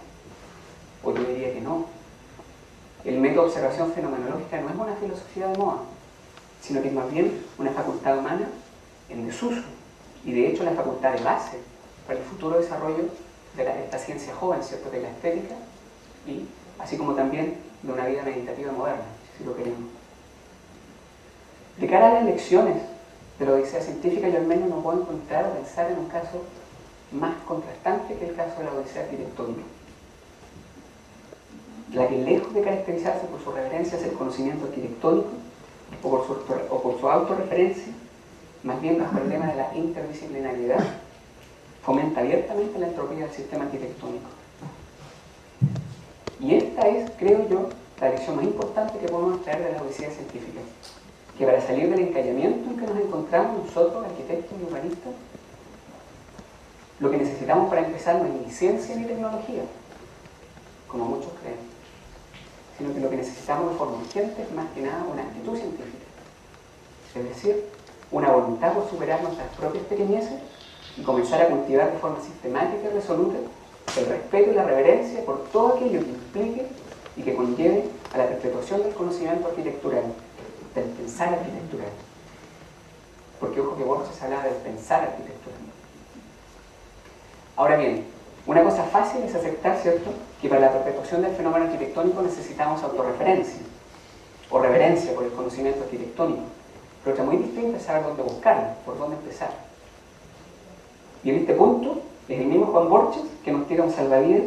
o yo diría que no. El método de observación fenomenológica no es una filosofía de moda, sino que es más bien una facultad humana en desuso, y de hecho la facultad de base para el futuro desarrollo de esta ciencia joven, ¿cierto?, de la estética, y así como también de una vida meditativa moderna, si lo queremos. De cara a las lecciones de la odisea científica, yo al menos no puedo encontrar o pensar en un caso más contrastante que el caso de la odisea arquitectónica, la que lejos de caracterizarse por su reverencia hacia el conocimiento arquitectónico o por su autorreferencia, más bien bajo el lema de la interdisciplinariedad, fomenta abiertamente la entropía del sistema arquitectónico. Y esta es, creo yo, la lección más importante que podemos extraer de la odisea científica, que para salir del encallamiento en que nos encontramos nosotros, arquitectos y urbanistas, lo que necesitamos para empezar no es ni ciencia ni tecnología, como muchos creen, sino que lo que necesitamos de forma urgente es más que nada una actitud científica. Es decir, una voluntad por superar nuestras propias pequeñeces y comenzar a cultivar de forma sistemática y resoluta el respeto y la reverencia por todo aquello que implique y que conlleve a la perpetuación del conocimiento arquitectural, del pensar arquitectural. Porque ojo que Borges hablaba del pensar arquitectural. Ahora bien, una cosa fácil es aceptar, ¿cierto?, que para la perpetuación del fenómeno arquitectónico necesitamos autorreferencia o reverencia por el conocimiento arquitectónico. Pero otra muy distinta es saber dónde buscarlo, por dónde empezar. Y en este punto es el mismo Juan Borges que nos tira un salvavidas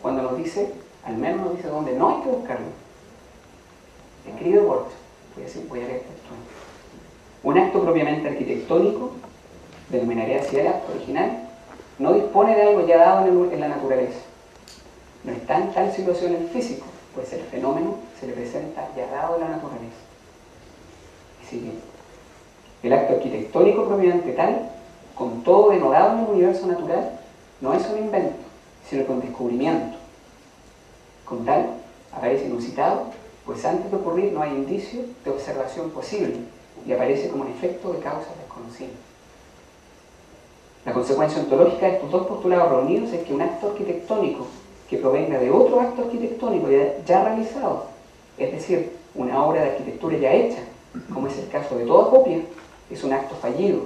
cuando nos dice, al menos nos dice dónde no hay que buscarlo. Querido Borges, voy a leer esto. Un acto propiamente arquitectónico, denominaría así el acto original, no dispone de algo ya dado en la naturaleza. No está en tal situación el físico, pues el fenómeno se le presenta ya dado en la naturaleza. Y sigue. El acto arquitectónico propiamente tal, con todo denodado en el universo natural, no es un invento, sino que un descubrimiento. Con tal, aparece inusitado, pues antes de ocurrir no hay indicio de observación posible y aparece como un efecto de causas desconocidas. La consecuencia ontológica de estos dos postulados reunidos es que un acto arquitectónico que provenga de otro acto arquitectónico ya realizado, es decir, una obra de arquitectura ya hecha, como es el caso de toda copia, es un acto fallido,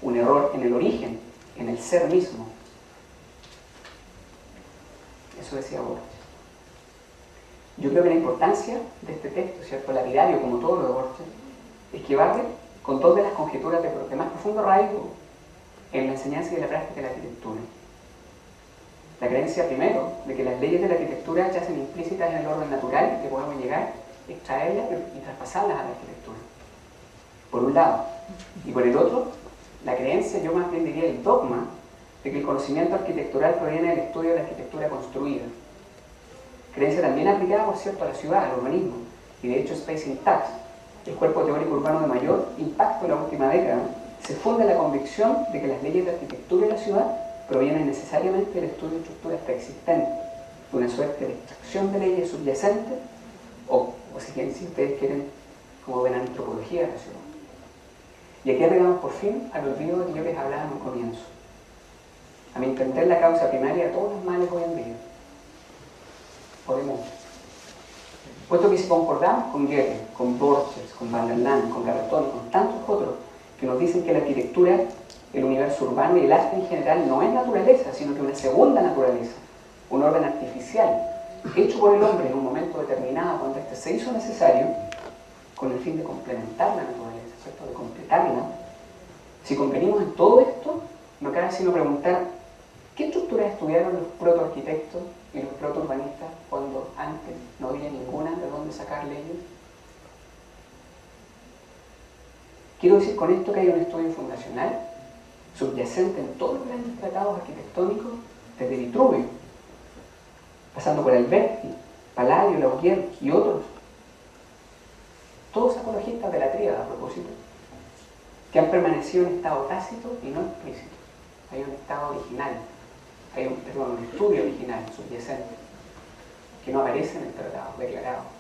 un error en el origen, en el ser mismo. Eso decía Borges. Yo creo que la importancia de este texto, ¿cierto?, lapidario como todo lo de Borges, es que barre con dos de las conjeturas de más profundo arraigo en la enseñanza y en la práctica de la arquitectura. La creencia, primero, de que las leyes de la arquitectura yacen implícitas en el orden natural y que podemos llegar, extraerlas y traspasarlas a la arquitectura. Por un lado. Y por el otro, la creencia, yo más bien diría el dogma, de que el conocimiento arquitectural proviene del estudio de la arquitectura construida. Creencia también aplicada, por cierto, a la ciudad, al urbanismo, y de hecho Space Intact, el cuerpo teórico urbano de mayor impacto en la última década, se funda en la convicción de que las leyes de arquitectura de la ciudad provienen necesariamente del estudio de estructuras preexistentes, de una suerte de extracción de leyes subyacentes, o si ustedes quieren, como ven, antropología de la ciudad. Y aquí arribamos por fin al olvido de que yo les hablaba en un comienzo. A mi entender, la causa primaria de todos los males hoy en día. Podemos. Puesto que si concordamos con Goethe, con Borges, con Van der Laan, con Gabertoni, con tantos otros que nos dicen que la arquitectura, el universo urbano y el arte en general no es naturaleza, sino que una segunda naturaleza, un orden artificial, hecho por el hombre en un momento determinado, cuando este se hizo necesario, con el fin de complementar la naturaleza, ¿cierto?, de completarla. Si convenimos en todo esto, no cabe sino preguntar, ¿qué estructuras estudiaron los protoarquitectos y los protourbanistas cuando antes no había ninguna de dónde sacar leyes? Quiero decir con esto que hay un estudio fundacional subyacente en todos los grandes tratados arquitectónicos, desde Vitruvio, pasando por Alberti, Palladio, Laugier y otros, todos apologistas de la tríada, a propósito, que han permanecido en estado tácito y no explícito. Hay un estado original, hay un estudio original subyacente que no aparece en el tratado declarado.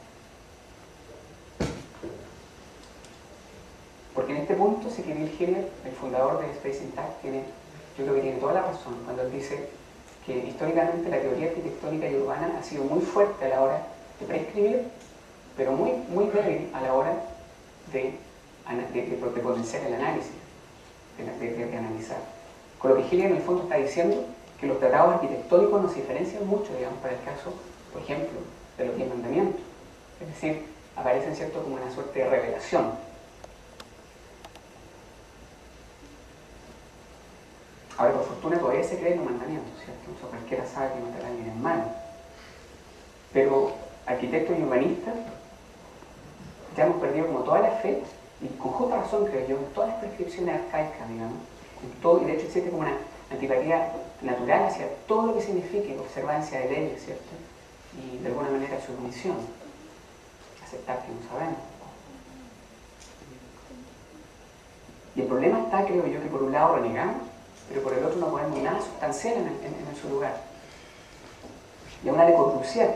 Porque en este punto, si Cyril Hiller, el fundador de Space Intact, yo creo que tiene toda la razón cuando él dice que históricamente la teoría arquitectónica y urbana ha sido muy fuerte a la hora de prescribir, pero muy, muy débil a la hora de potenciar el análisis, de analizar. Con lo que Hiller en el fondo está diciendo que los tratados arquitectónicos nos diferencian mucho, digamos, para el caso, por ejemplo, de los 10 mandamientos. Es decir, aparecen, ¿cierto?, como una suerte de revelación. Ahora, por fortuna, todavía se creen los mandamientos, ¿cierto? O sea, cualquiera sabe que matar a alguien es malo. Pero arquitectos y urbanistas ya hemos perdido como toda la fe, y con justa razón, creo yo, en todas las prescripciones arcaicas, digamos, en todo, y de hecho existe como una antipatía natural hacia todo lo que signifique observancia de leyes, ¿cierto? Y de alguna manera submisión, aceptar que no sabemos. Y el problema está, creo yo, que por un lado renegamos, pero por el otro no ponemos nada sustancial en su lugar. Y aún Le Corbusier,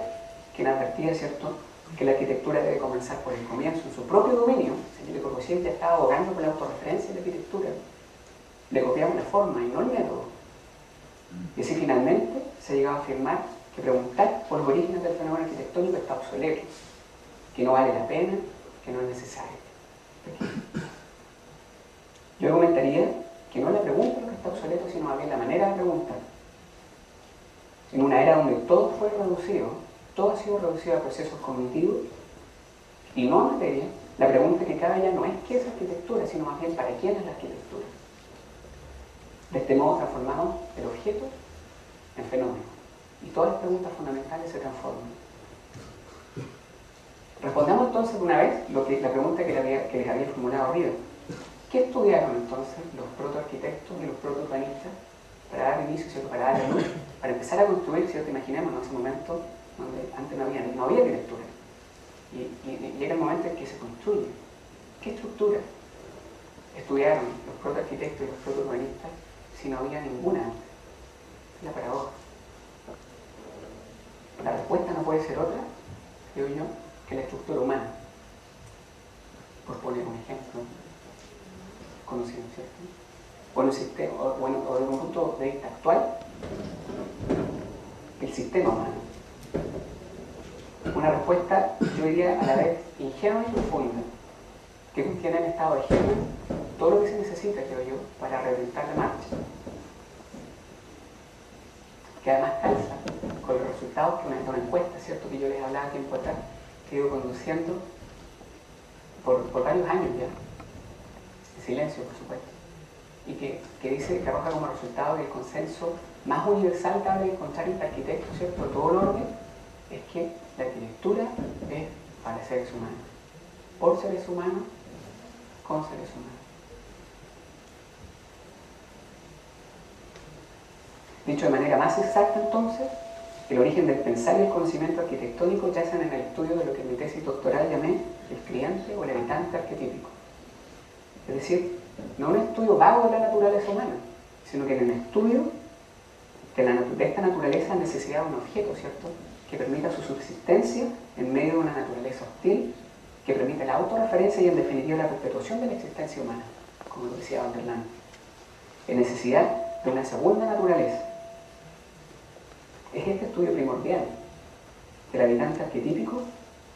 quien advertía, ¿cierto?, que la arquitectura debe comenzar por el comienzo en su propio dominio. Si Le Corbusier ya estaba abogando por la autorreferencia de la arquitectura. Le copiamos la forma y no el método. Y así finalmente se ha llegado a afirmar que preguntar por los orígenes del fenómeno arquitectónico está obsoleto, que no vale la pena, que no es necesario. Yo argumentaría que no es la pregunta lo que está obsoleto, sino más bien la manera de preguntar. En una era donde todo fue reducido, todo ha sido reducido a procesos cognitivos y no a materia, la pregunta que cabe ya no es qué es arquitectura, sino más bien para quién es la arquitectura. De este modo transformamos el objeto en fenómeno y todas las preguntas fundamentales se transforman. Respondamos entonces de una vez la pregunta que les había formulado arriba. ¿Qué estudiaron entonces los protoarquitectos y los protourbanistas para dar inicio, ¿cierto? Para dar a luz, para empezar a construir, ¿cierto? Imaginemos en ese momento donde antes no había arquitectura y llega el momento en que se construye. ¿Qué estructura estudiaron los protoarquitectos y los protourbanistas si no había ninguna antes? Es la paradoja. La respuesta no puede ser otra, creo yo, que la estructura humana. Por poner un ejemplo conocido, ¿cierto? O desde un punto de vista actual, el sistema humano. Una respuesta, yo diría, a la vez ingenua y profunda, que contiene en estado de germen todo lo que se necesita, creo yo, para reorientar la marcha. Que además calza con los resultados que una encuesta, ¿cierto?, que yo les hablaba tiempo atrás, que he ido conduciendo por varios años ya, en silencio, por supuesto, y que dice, que arroja como resultado que el consenso más universal que habla de encontrar entre arquitectos, ¿cierto?, de todo el orden, es que la arquitectura es para seres humanos, por seres humanos, con seres humanos. Dicho de manera más exacta, entonces, el origen del pensar y el conocimiento arquitectónico yacen en el estudio de lo que en mi tesis doctoral llamé el cliente o el habitante arquetípico. Es decir, no un estudio vago de la naturaleza humana, sino que en un estudio de esta naturaleza necesidad de un objeto, ¿cierto?, que permita su subsistencia en medio de una naturaleza hostil, que permita la autorreferencia y en definitiva la perpetuación de la existencia humana, como lo decía Van der Laan. En necesidad de una segunda naturaleza. Es este estudio primordial del habitante arquetípico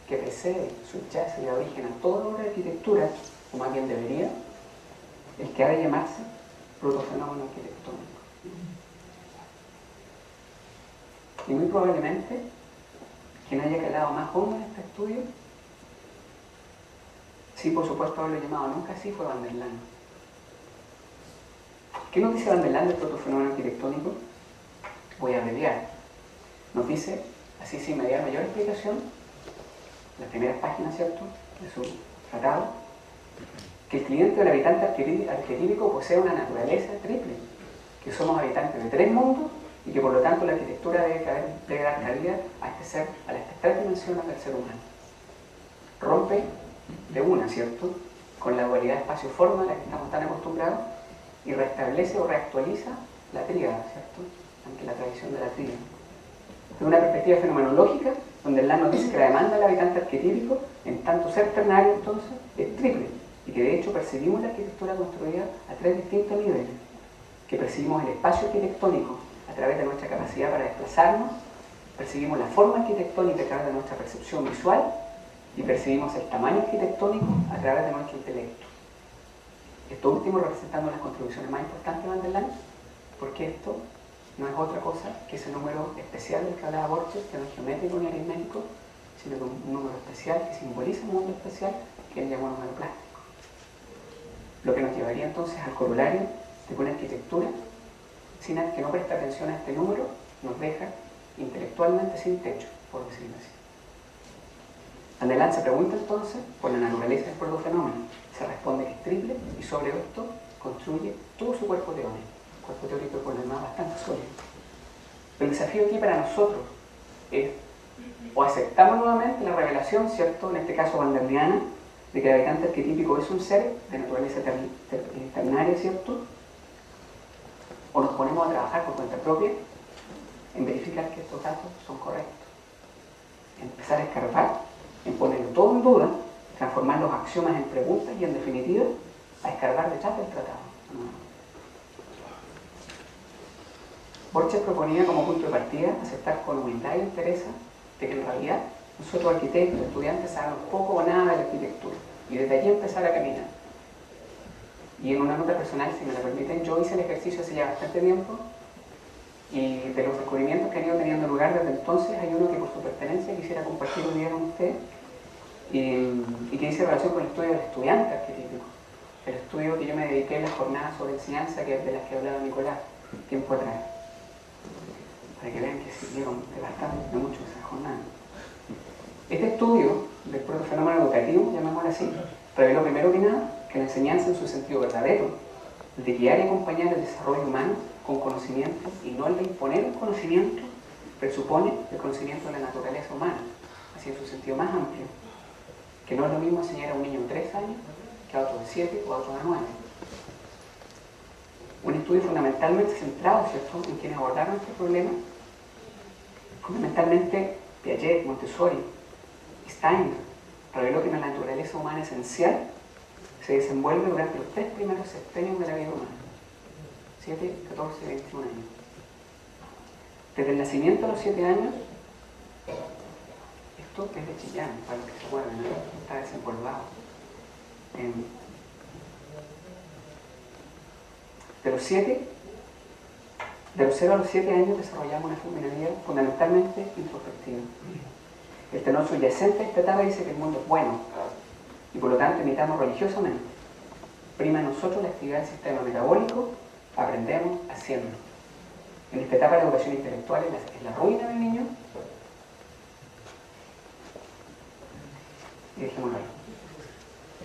que precede, subyace y da origen a toda obra de arquitectura, o más bien debería, el que ha de llamarse protofenómeno arquitectónico. Y muy probablemente, quien haya calado más hondo en este estudio, sí, por supuesto, haberlo llamado nunca así, fue Van der Laan. ¿Qué nos dice Van der Laan del protofenómeno arquitectónico? Voy a abreviar. Nos dice, así sin mediar mayor explicación, en las primeras páginas, ¿cierto?, de su tratado, que el cliente o el habitante arquetípico posee una naturaleza triple, que somos habitantes de 3 mundos y que por lo tanto la arquitectura debe dar cabida a estas 3 dimensiones del ser humano. Rompe de una, ¿cierto?, con la dualidad espacio-forma a la que estamos tan acostumbrados y restablece o reactualiza la tríada, ¿cierto?, ante la tradición de la tríada. De una perspectiva fenomenológica, donde Laan nos dice que la demanda del habitante arquetípico, en tanto ser ternario entonces, es triple, y que de hecho percibimos la arquitectura construida a 3 distintos niveles, que percibimos el espacio arquitectónico a través de nuestra capacidad para desplazarnos, percibimos la forma arquitectónica a través de nuestra percepción visual y percibimos el tamaño arquitectónico a través de nuestro intelecto. Esto último representando las contribuciones más importantes de Van der Laan, porque esto no es otra cosa que ese número especial del que hablaba Borges, que no es geométrico ni aritmético, sino que un número especial que simboliza un mundo especial que él llamó número plástico. Lo que nos llevaría entonces al corolario de que una arquitectura que no presta atención a este número nos deja intelectualmente sin techo, por decirlo así. Van der Laan se pregunta entonces por la naturaleza del protofenómeno. Se responde que es triple y sobre esto construye todo su cuerpo teórico. Cuerpo teórico por lo demás bastante sólido. El desafío aquí para nosotros es o aceptamos nuevamente la revelación, ¿cierto?, en este caso wanderiana, de que el habitante arquetípico es un ser de naturaleza ternaria, ¿cierto?, o nos ponemos a trabajar por cuenta propia en verificar que estos datos son correctos, empezar a escarbar en ponerlo todo en duda, transformar los axiomas en preguntas y, en definitiva, a escarbar detrás del tratado. Borges proponía como punto de partida aceptar con humildad y entereza de que en realidad nosotros arquitectos, estudiantes, sabemos poco o nada de la arquitectura y desde allí empezar a caminar. Y en una nota personal, si me la permiten, yo hice el ejercicio hace ya bastante tiempo y de los descubrimientos que han ido teniendo lugar desde entonces hay uno que por su pertenencia quisiera compartir un día con usted y que dice relación con el estudio del estudiante arquetípico, el estudio que yo me dediqué en las jornadas sobre enseñanza, que es de las que hablaba Nicolás tiempo atrás, para que vean que sirvieron de mucho esas jornadas. Este estudio del protofenómeno educativo, llamémoslo así, reveló primero que nada que la enseñanza en su sentido verdadero, el de guiar y acompañar el desarrollo humano con conocimiento y no el de imponer un conocimiento, presupone el conocimiento de la naturaleza humana, así en su sentido más amplio, que no es lo mismo enseñar a un niño de 3 años que a otro de 7 o a otro de 9. Un estudio fundamentalmente centrado, ¿cierto?, en quienes abordaron este problema, fundamentalmente Piaget, Montessori y Steiner, reveló que la naturaleza humana esencial se desenvuelve durante los 3 primeros sexenios de la vida humana, 7, 14 y 21 años. Desde el nacimiento a los 7 años, esto es de Chillán, para los que se acuerdan, ¿no? Está desempolvado. De los 0 a los 7 años desarrollamos una finalidad fundamentalmente introspectiva. El tenor subyacente de esta etapa dice que el mundo es bueno y por lo tanto imitamos religiosamente. Prima en nosotros la actividad del sistema metabólico, aprendemos haciendo. En esta etapa la educación intelectual es la ruina del niño. Y dejémoslo ahí.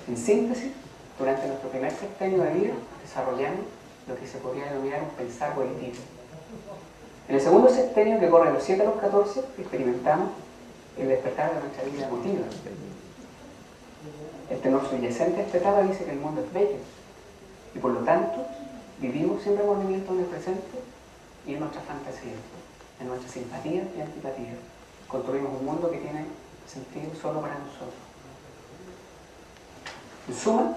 En síntesis, durante nuestro primer sexenio de vida desarrollamos lo que se podría denominar un pensar volitivo. En el segundo sexenio, que corre de los 7 a los 14, experimentamos el despertar de nuestra vida emotiva. El tenor subyacente de esta etapa dice que el mundo es bello y por lo tanto vivimos siempre en movimiento en el presente y en nuestra fantasía, en nuestra simpatía y antipatía. Construimos un mundo que tiene sentido solo para nosotros. En suma,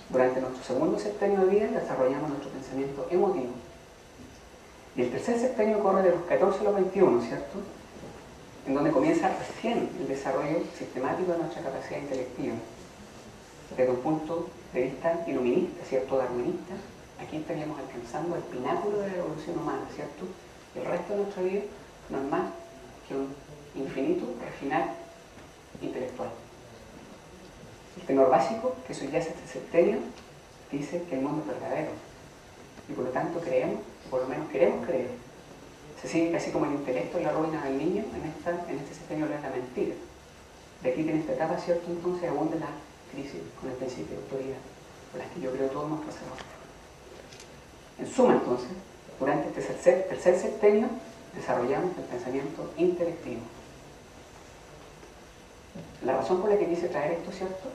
durante nuestro segundo sexenio de vida desarrollamos nuestro pensamiento emotivo. Y el tercer sexenio corre de los 14 a los 21, ¿cierto?, en donde comienza recién el desarrollo sistemático de nuestra capacidad intelectiva. Desde un punto de vista iluminista, ¿cierto?, darwinista, aquí estaríamos alcanzando el pináculo de la evolución humana, ¿cierto? El resto de nuestra vida no es más que un infinito refinar intelectual. El tenor básico que subyace este sexenio dice que el mundo es verdadero y por lo tanto creemos, o por lo menos queremos creer. Se sigue casi como el intelecto y la ruina del niño en este sexenio es la mentira. De aquí tiene esta etapa, ¿cierto?, entonces abunda la crisis con el principio de autoridad, por las que yo creo todos hemos pasado. En suma, entonces, durante este tercer sexenio desarrollamos el pensamiento intelectivo. La razón por la que quise traer esto, ¿cierto?,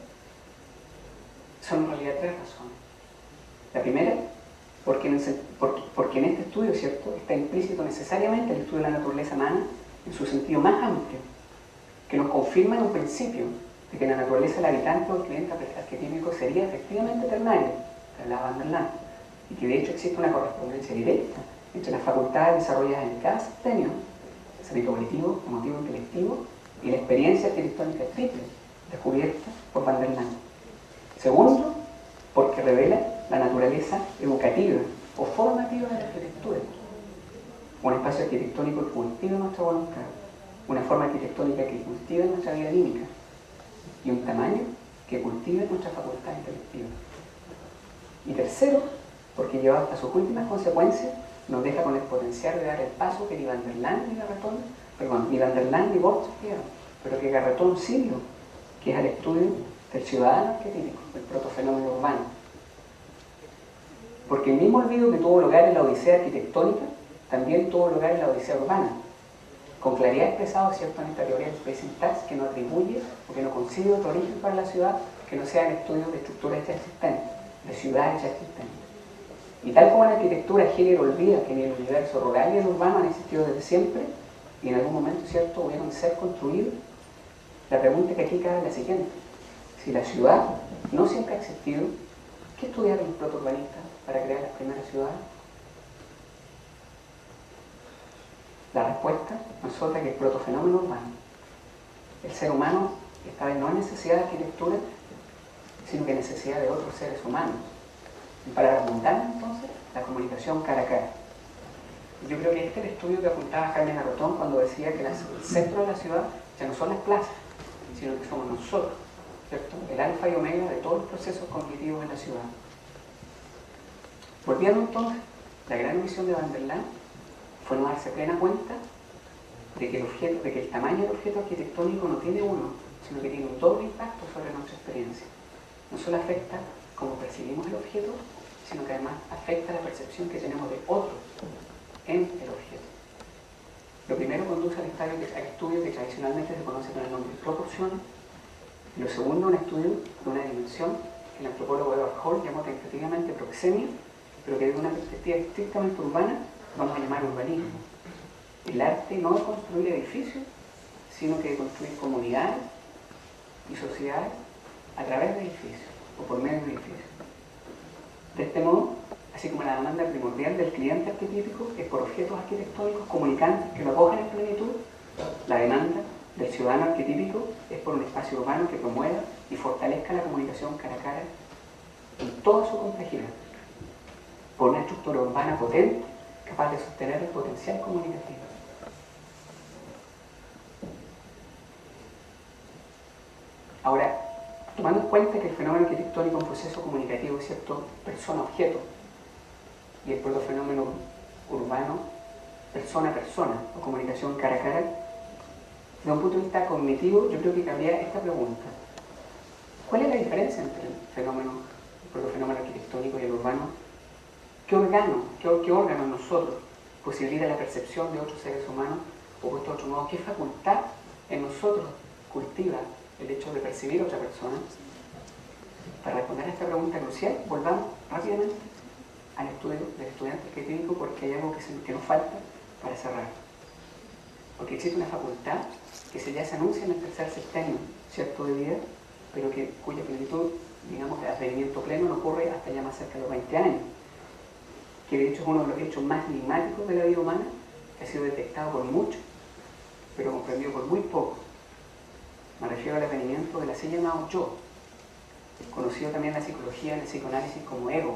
son en realidad 3 razones. La primera, porque en este estudio, ¿cierto?, está implícito necesariamente el estudio de la naturaleza humana en su sentido más amplio, que nos confirma en un principio de que la naturaleza del habitante o el cliente arquetípico sería efectivamente ternaria, que hablaba Van der Laan, y que de hecho existe una correspondencia directa entre las facultades desarrolladas en cada sexenio, cerebro cognitivo, emotivo, intelectivo, y la experiencia arquitectónica triple, descubierta por Van der Laan. Segundo, porque revela la naturaleza educativa o formativa de la arquitectura, un espacio arquitectónico que cultiva nuestra voluntad, una forma arquitectónica que cultiva nuestra vida anímica y un tamaño que cultive nuestra facultad intelectiva. Y tercero, porque llevado hasta sus últimas consecuencias nos deja con el potencial de dar el paso que ni Van der Laan ni Van der Laan ni Borges dieron, pero que Garretón sí dio, que es el estudio del ciudadano arquetípico, del protofenómeno urbano. Porque el mismo olvido que tuvo lugar en la odisea arquitectónica también tuvo lugar en la odisea urbana, con claridad expresado, ¿cierto?, en esta teoría del spacing tax, que no atribuye o que no concibe otro origen para la ciudad que no sea el estudio de estructuras ya existentes, de ciudades ya existentes. Y tal como la arquitectura Hegel olvida que en el universo rural y el urbano han existido desde siempre y en algún momento, ¿cierto?, hubieron de ser construidos, La pregunta que aquí cabe es la siguiente. Si la ciudad no siempre ha existido, ¿qué estudiaron los protourbanistas para crear las primeras ciudades? La respuesta no es otra que el protofenómeno urbano. El ser humano esta vez no es necesidad de arquitectura, sino que necesidad de otros seres humanos. En palabras mundanas, entonces, la comunicación cara a cara. Yo creo que este es el estudio que apuntaba Jaime Garrotón cuando decía que el centro de la ciudad ya no son las plazas, sino que somos nosotros, ¿cierto? El alfa y omega de todos los procesos cognitivos en la ciudad. Volviendo entonces, la gran misión de Van der Laan fue no darse plena cuenta de que el tamaño del objeto arquitectónico no tiene uno, sino que tiene un doble impacto sobre nuestra experiencia. No solo afecta cómo percibimos el objeto, sino que además afecta la percepción que tenemos de otros en el objeto. Lo primero conduce al estudio que tradicionalmente se conoce con el nombre de proporciones, y lo segundo, un estudio de una dimensión que el antropólogo Edward Hall llamó tentativamente proxemia, pero que desde una perspectiva estrictamente urbana vamos a llamar urbanismo. El arte no de construir edificios, sino que de construir comunidades y sociedades a través de edificios o por medio de edificios. De este modo, así como la demanda primordial del cliente arquetípico es por objetos arquitectónicos comunicantes que lo acojan en plenitud, la demanda del ciudadano arquetípico es por un espacio urbano que promueva y fortalezca la comunicación cara a cara en toda su complejidad, por una estructura urbana potente capaz de sostener el potencial comunicativo. Ahora, tomando en cuenta que el fenómeno arquitectónico es un proceso comunicativo, ¿cierto?, persona-objeto, y el protofenómeno urbano, persona-persona, o comunicación cara a cara, desde un punto de vista cognitivo, yo creo que cabría esta pregunta. ¿Cuál es la diferencia entre el protofenómeno arquitectónico y el urbano? ¿Qué órgano en nosotros posibilita la percepción de otros seres humanos? O puesto de otro modo, ¿qué facultad en nosotros cultiva el hecho de percibir a otra persona? Para responder a esta pregunta crucial, volvamos rápidamente al estudio del estudiante arquetípico, porque hay algo que nos falta para cerrar. Porque existe una facultad que ya se anuncia en el tercer sexenio, ¿cierto?, de vida, pero cuya plenitud, digamos, de advenimiento pleno no ocurre hasta ya más cerca de los 20 años, que de hecho es uno de los hechos más enigmáticos de la vida humana, que ha sido detectado por muchos, pero comprendido por muy pocos. Me refiero al advenimiento del así llamado yo, conocido también en la psicología, en el psicoanálisis como ego.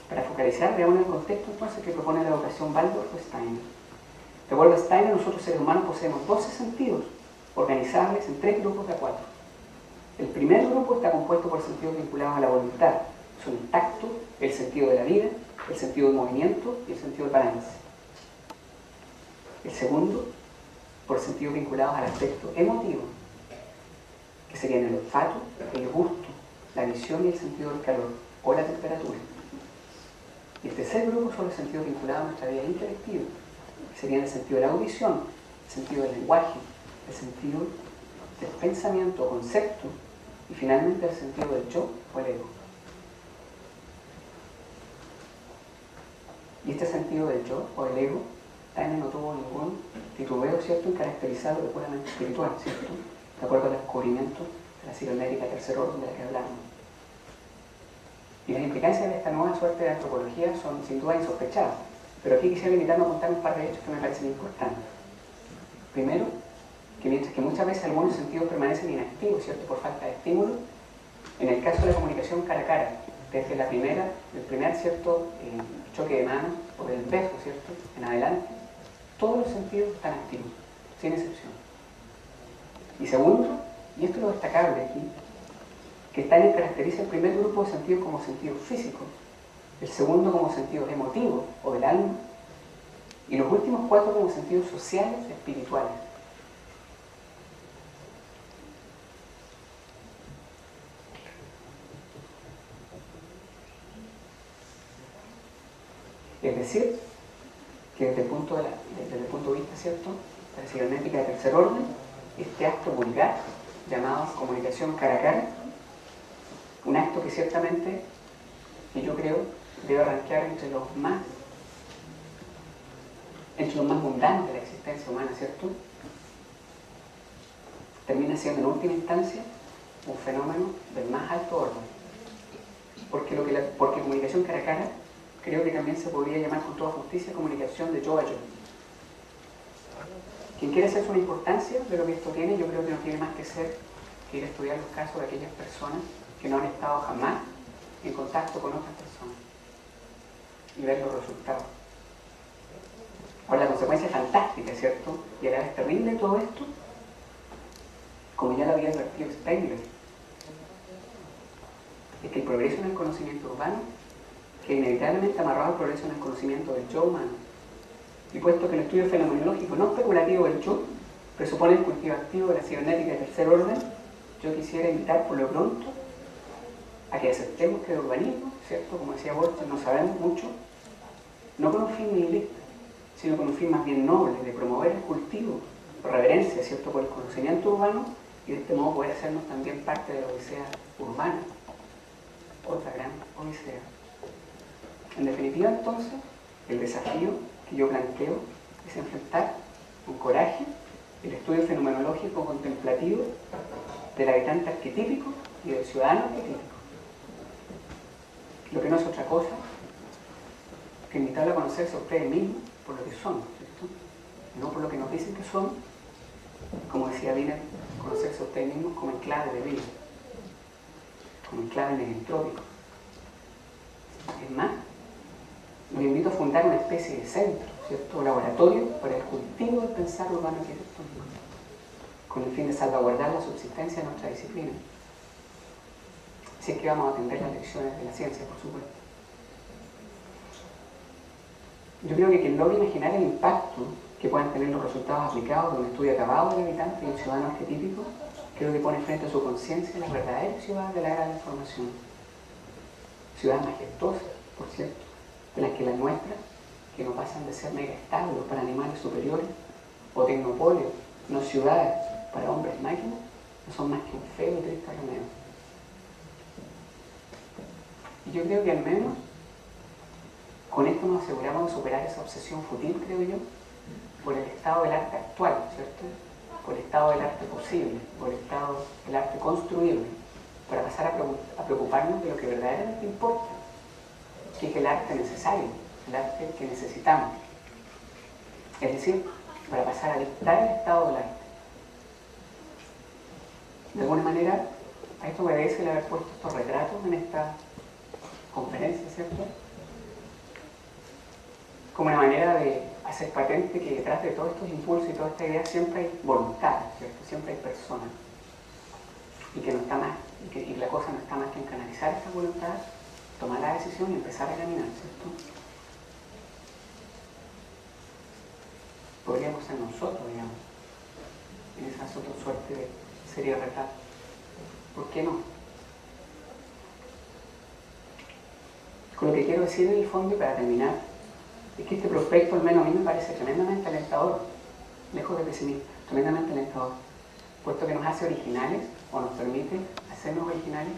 Para focalizar, veamos el contexto entonces que propone la educación Waldorf-Steiner. De acuerdo a Steiner, nosotros seres humanos poseemos 12 sentidos, organizables en 3 grupos de 4. El primer grupo está compuesto por sentidos vinculados a la voluntad. Son el tacto, el sentido de la vida, el sentido del movimiento y el sentido del balance. El segundo, por sentidos vinculados al aspecto emotivo, que serían el olfato, el gusto, la visión y el sentido del calor o la temperatura. Y el tercer grupo son los sentidos vinculados a nuestra vida intelectiva, que serían el sentido de la audición, el sentido del lenguaje, el sentido del pensamiento o concepto y finalmente el sentido del yo o el ego. Y este sentido del yo o del ego también no tuvo ningún titubeo, ¿cierto?, en caracterizarlo de puramente espiritual, ¿cierto?, de acuerdo al descubrimiento de la cibernética tercer orden de la que hablamos. Y las implicancias de esta nueva suerte de antropología son sin duda insospechadas, pero aquí quisiera limitarme a contar un par de hechos que me parecen importantes. Primero, que mientras que muchas veces algunos sentidos permanecen inactivos, ¿cierto?, por falta de estímulo, en el caso de la comunicación cara a cara, desde el primer ¿cierto?, choque de manos o del beso, ¿cierto?, en adelante, todos los sentidos están activos, sin excepción. Y segundo, y esto es lo destacable aquí, que Steiner caracteriza el primer grupo de sentidos como sentidos físicos, el segundo como sentidos emotivos o del alma, y los últimos 4 como sentidos sociales espirituales. Es decir, que desde el punto de vista, ¿cierto?, de la cibernética de tercer orden, este acto vulgar, llamado comunicación cara a cara, un acto que ciertamente, y yo creo, debe arrancar entre los más mundanos de la existencia humana, ¿cierto?, termina siendo en última instancia un fenómeno del más alto orden. Porque comunicación cara a cara creo que también se podría llamar con toda justicia comunicación de yo a yo. Quien quiere hacerse una importancia de lo que esto tiene, yo creo que no tiene más que ir a estudiar los casos de aquellas personas que no han estado jamás en contacto con otras personas y ver los resultados. Ahora, la consecuencia fantástica, ¿cierto? Y a la vez terrible de todo esto, como ya lo había advertido Spengler, es que el progreso en el conocimiento urbano que inevitablemente amarrado al progreso en el conocimiento del yo humano. Y puesto que el estudio fenomenológico no especulativo del yo presupone el cultivo activo de la cibernética de tercer orden, yo quisiera invitar por lo pronto a que aceptemos que el urbanismo, ¿cierto? Como decía Borges, no sabemos mucho, no con un fin nihilista, sino con un fin más bien noble, de promover el cultivo, reverencia, ¿cierto?, por el conocimiento urbano, y de este modo poder hacernos también parte de la odisea urbana, otra gran odisea. En definitiva, entonces, el desafío que yo planteo es enfrentar con coraje el estudio fenomenológico contemplativo del habitante arquetípico y del ciudadano arquetípico. Lo que no es otra cosa que invitarlo a conocerse a ustedes mismos por lo que son, ¿cierto? No por lo que nos dicen que son, como decía Wiener, conocerse a ustedes mismos como enclave de vida, como enclave negentrópico. Es más, los invito a fundar una especie de centro, ¿cierto?, laboratorio para el cultivo del pensar urbano arquitectónico, con el fin de salvaguardar la subsistencia de nuestra disciplina. Si es que vamos a atender las lecciones de la ciencia, por supuesto. Yo creo que quien logra imaginar el impacto que pueden tener los resultados aplicados de un estudio acabado del habitante y un ciudadano arquetípico, creo que pone frente a su conciencia las verdaderas ciudades de la era de la información. Ciudades majestuosas, por cierto, de las que las nuestras, que no pasan de ser mega establos para animales superiores, o tecnopolios, no ciudades para hombres máquinas, no son más que un feo y triste remedio. Y yo creo que al menos con esto nos aseguramos de superar esa obsesión fútil, creo yo, por el estado del arte actual, ¿cierto? Por el estado del arte posible, por el estado del arte construible, para pasar a preocuparnos de lo que verdaderamente importa, que es el arte necesario, el arte que necesitamos. Es decir, para pasar a dictar el estado del arte. De alguna manera, a esto obedece el haber puesto estos retratos en esta conferencia, ¿cierto? Como una manera de hacer patente que detrás de todos estos impulsos y todas estas ideas siempre hay voluntad, ¿cierto? Siempre hay personas. Y que no está más, y la cosa no está más que en canalizar esta voluntad, tomar la decisión y empezar a caminar, ¿cierto? Podríamos ser nosotros, digamos, en esa suerte de serie de retrato. ¿Por qué no? Con lo que quiero decir en el fondo, y para terminar, es que este prospecto, al menos a mí me parece tremendamente alentador, lejos de pesimista, tremendamente alentador, puesto que nos hace originales, o nos permite hacernos originales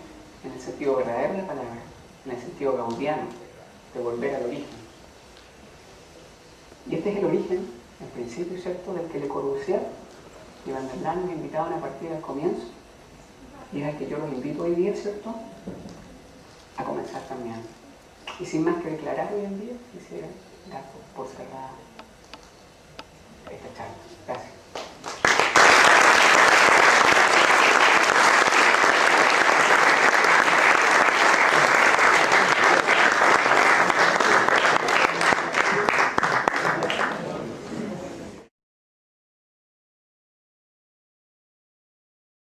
en el sentido verdadero de la palabra, en el sentido gaudiano, de volver al origen. Y este es el origen, el principio, ¿cierto?, del que Le Corbusier y Van der Laan nos invitaban a partir del comienzo, y es al que yo los invito hoy día, ¿cierto?, a comenzar también. Y sin más que declarar hoy en día, quisiera dar por cerrada esta charla. Gracias.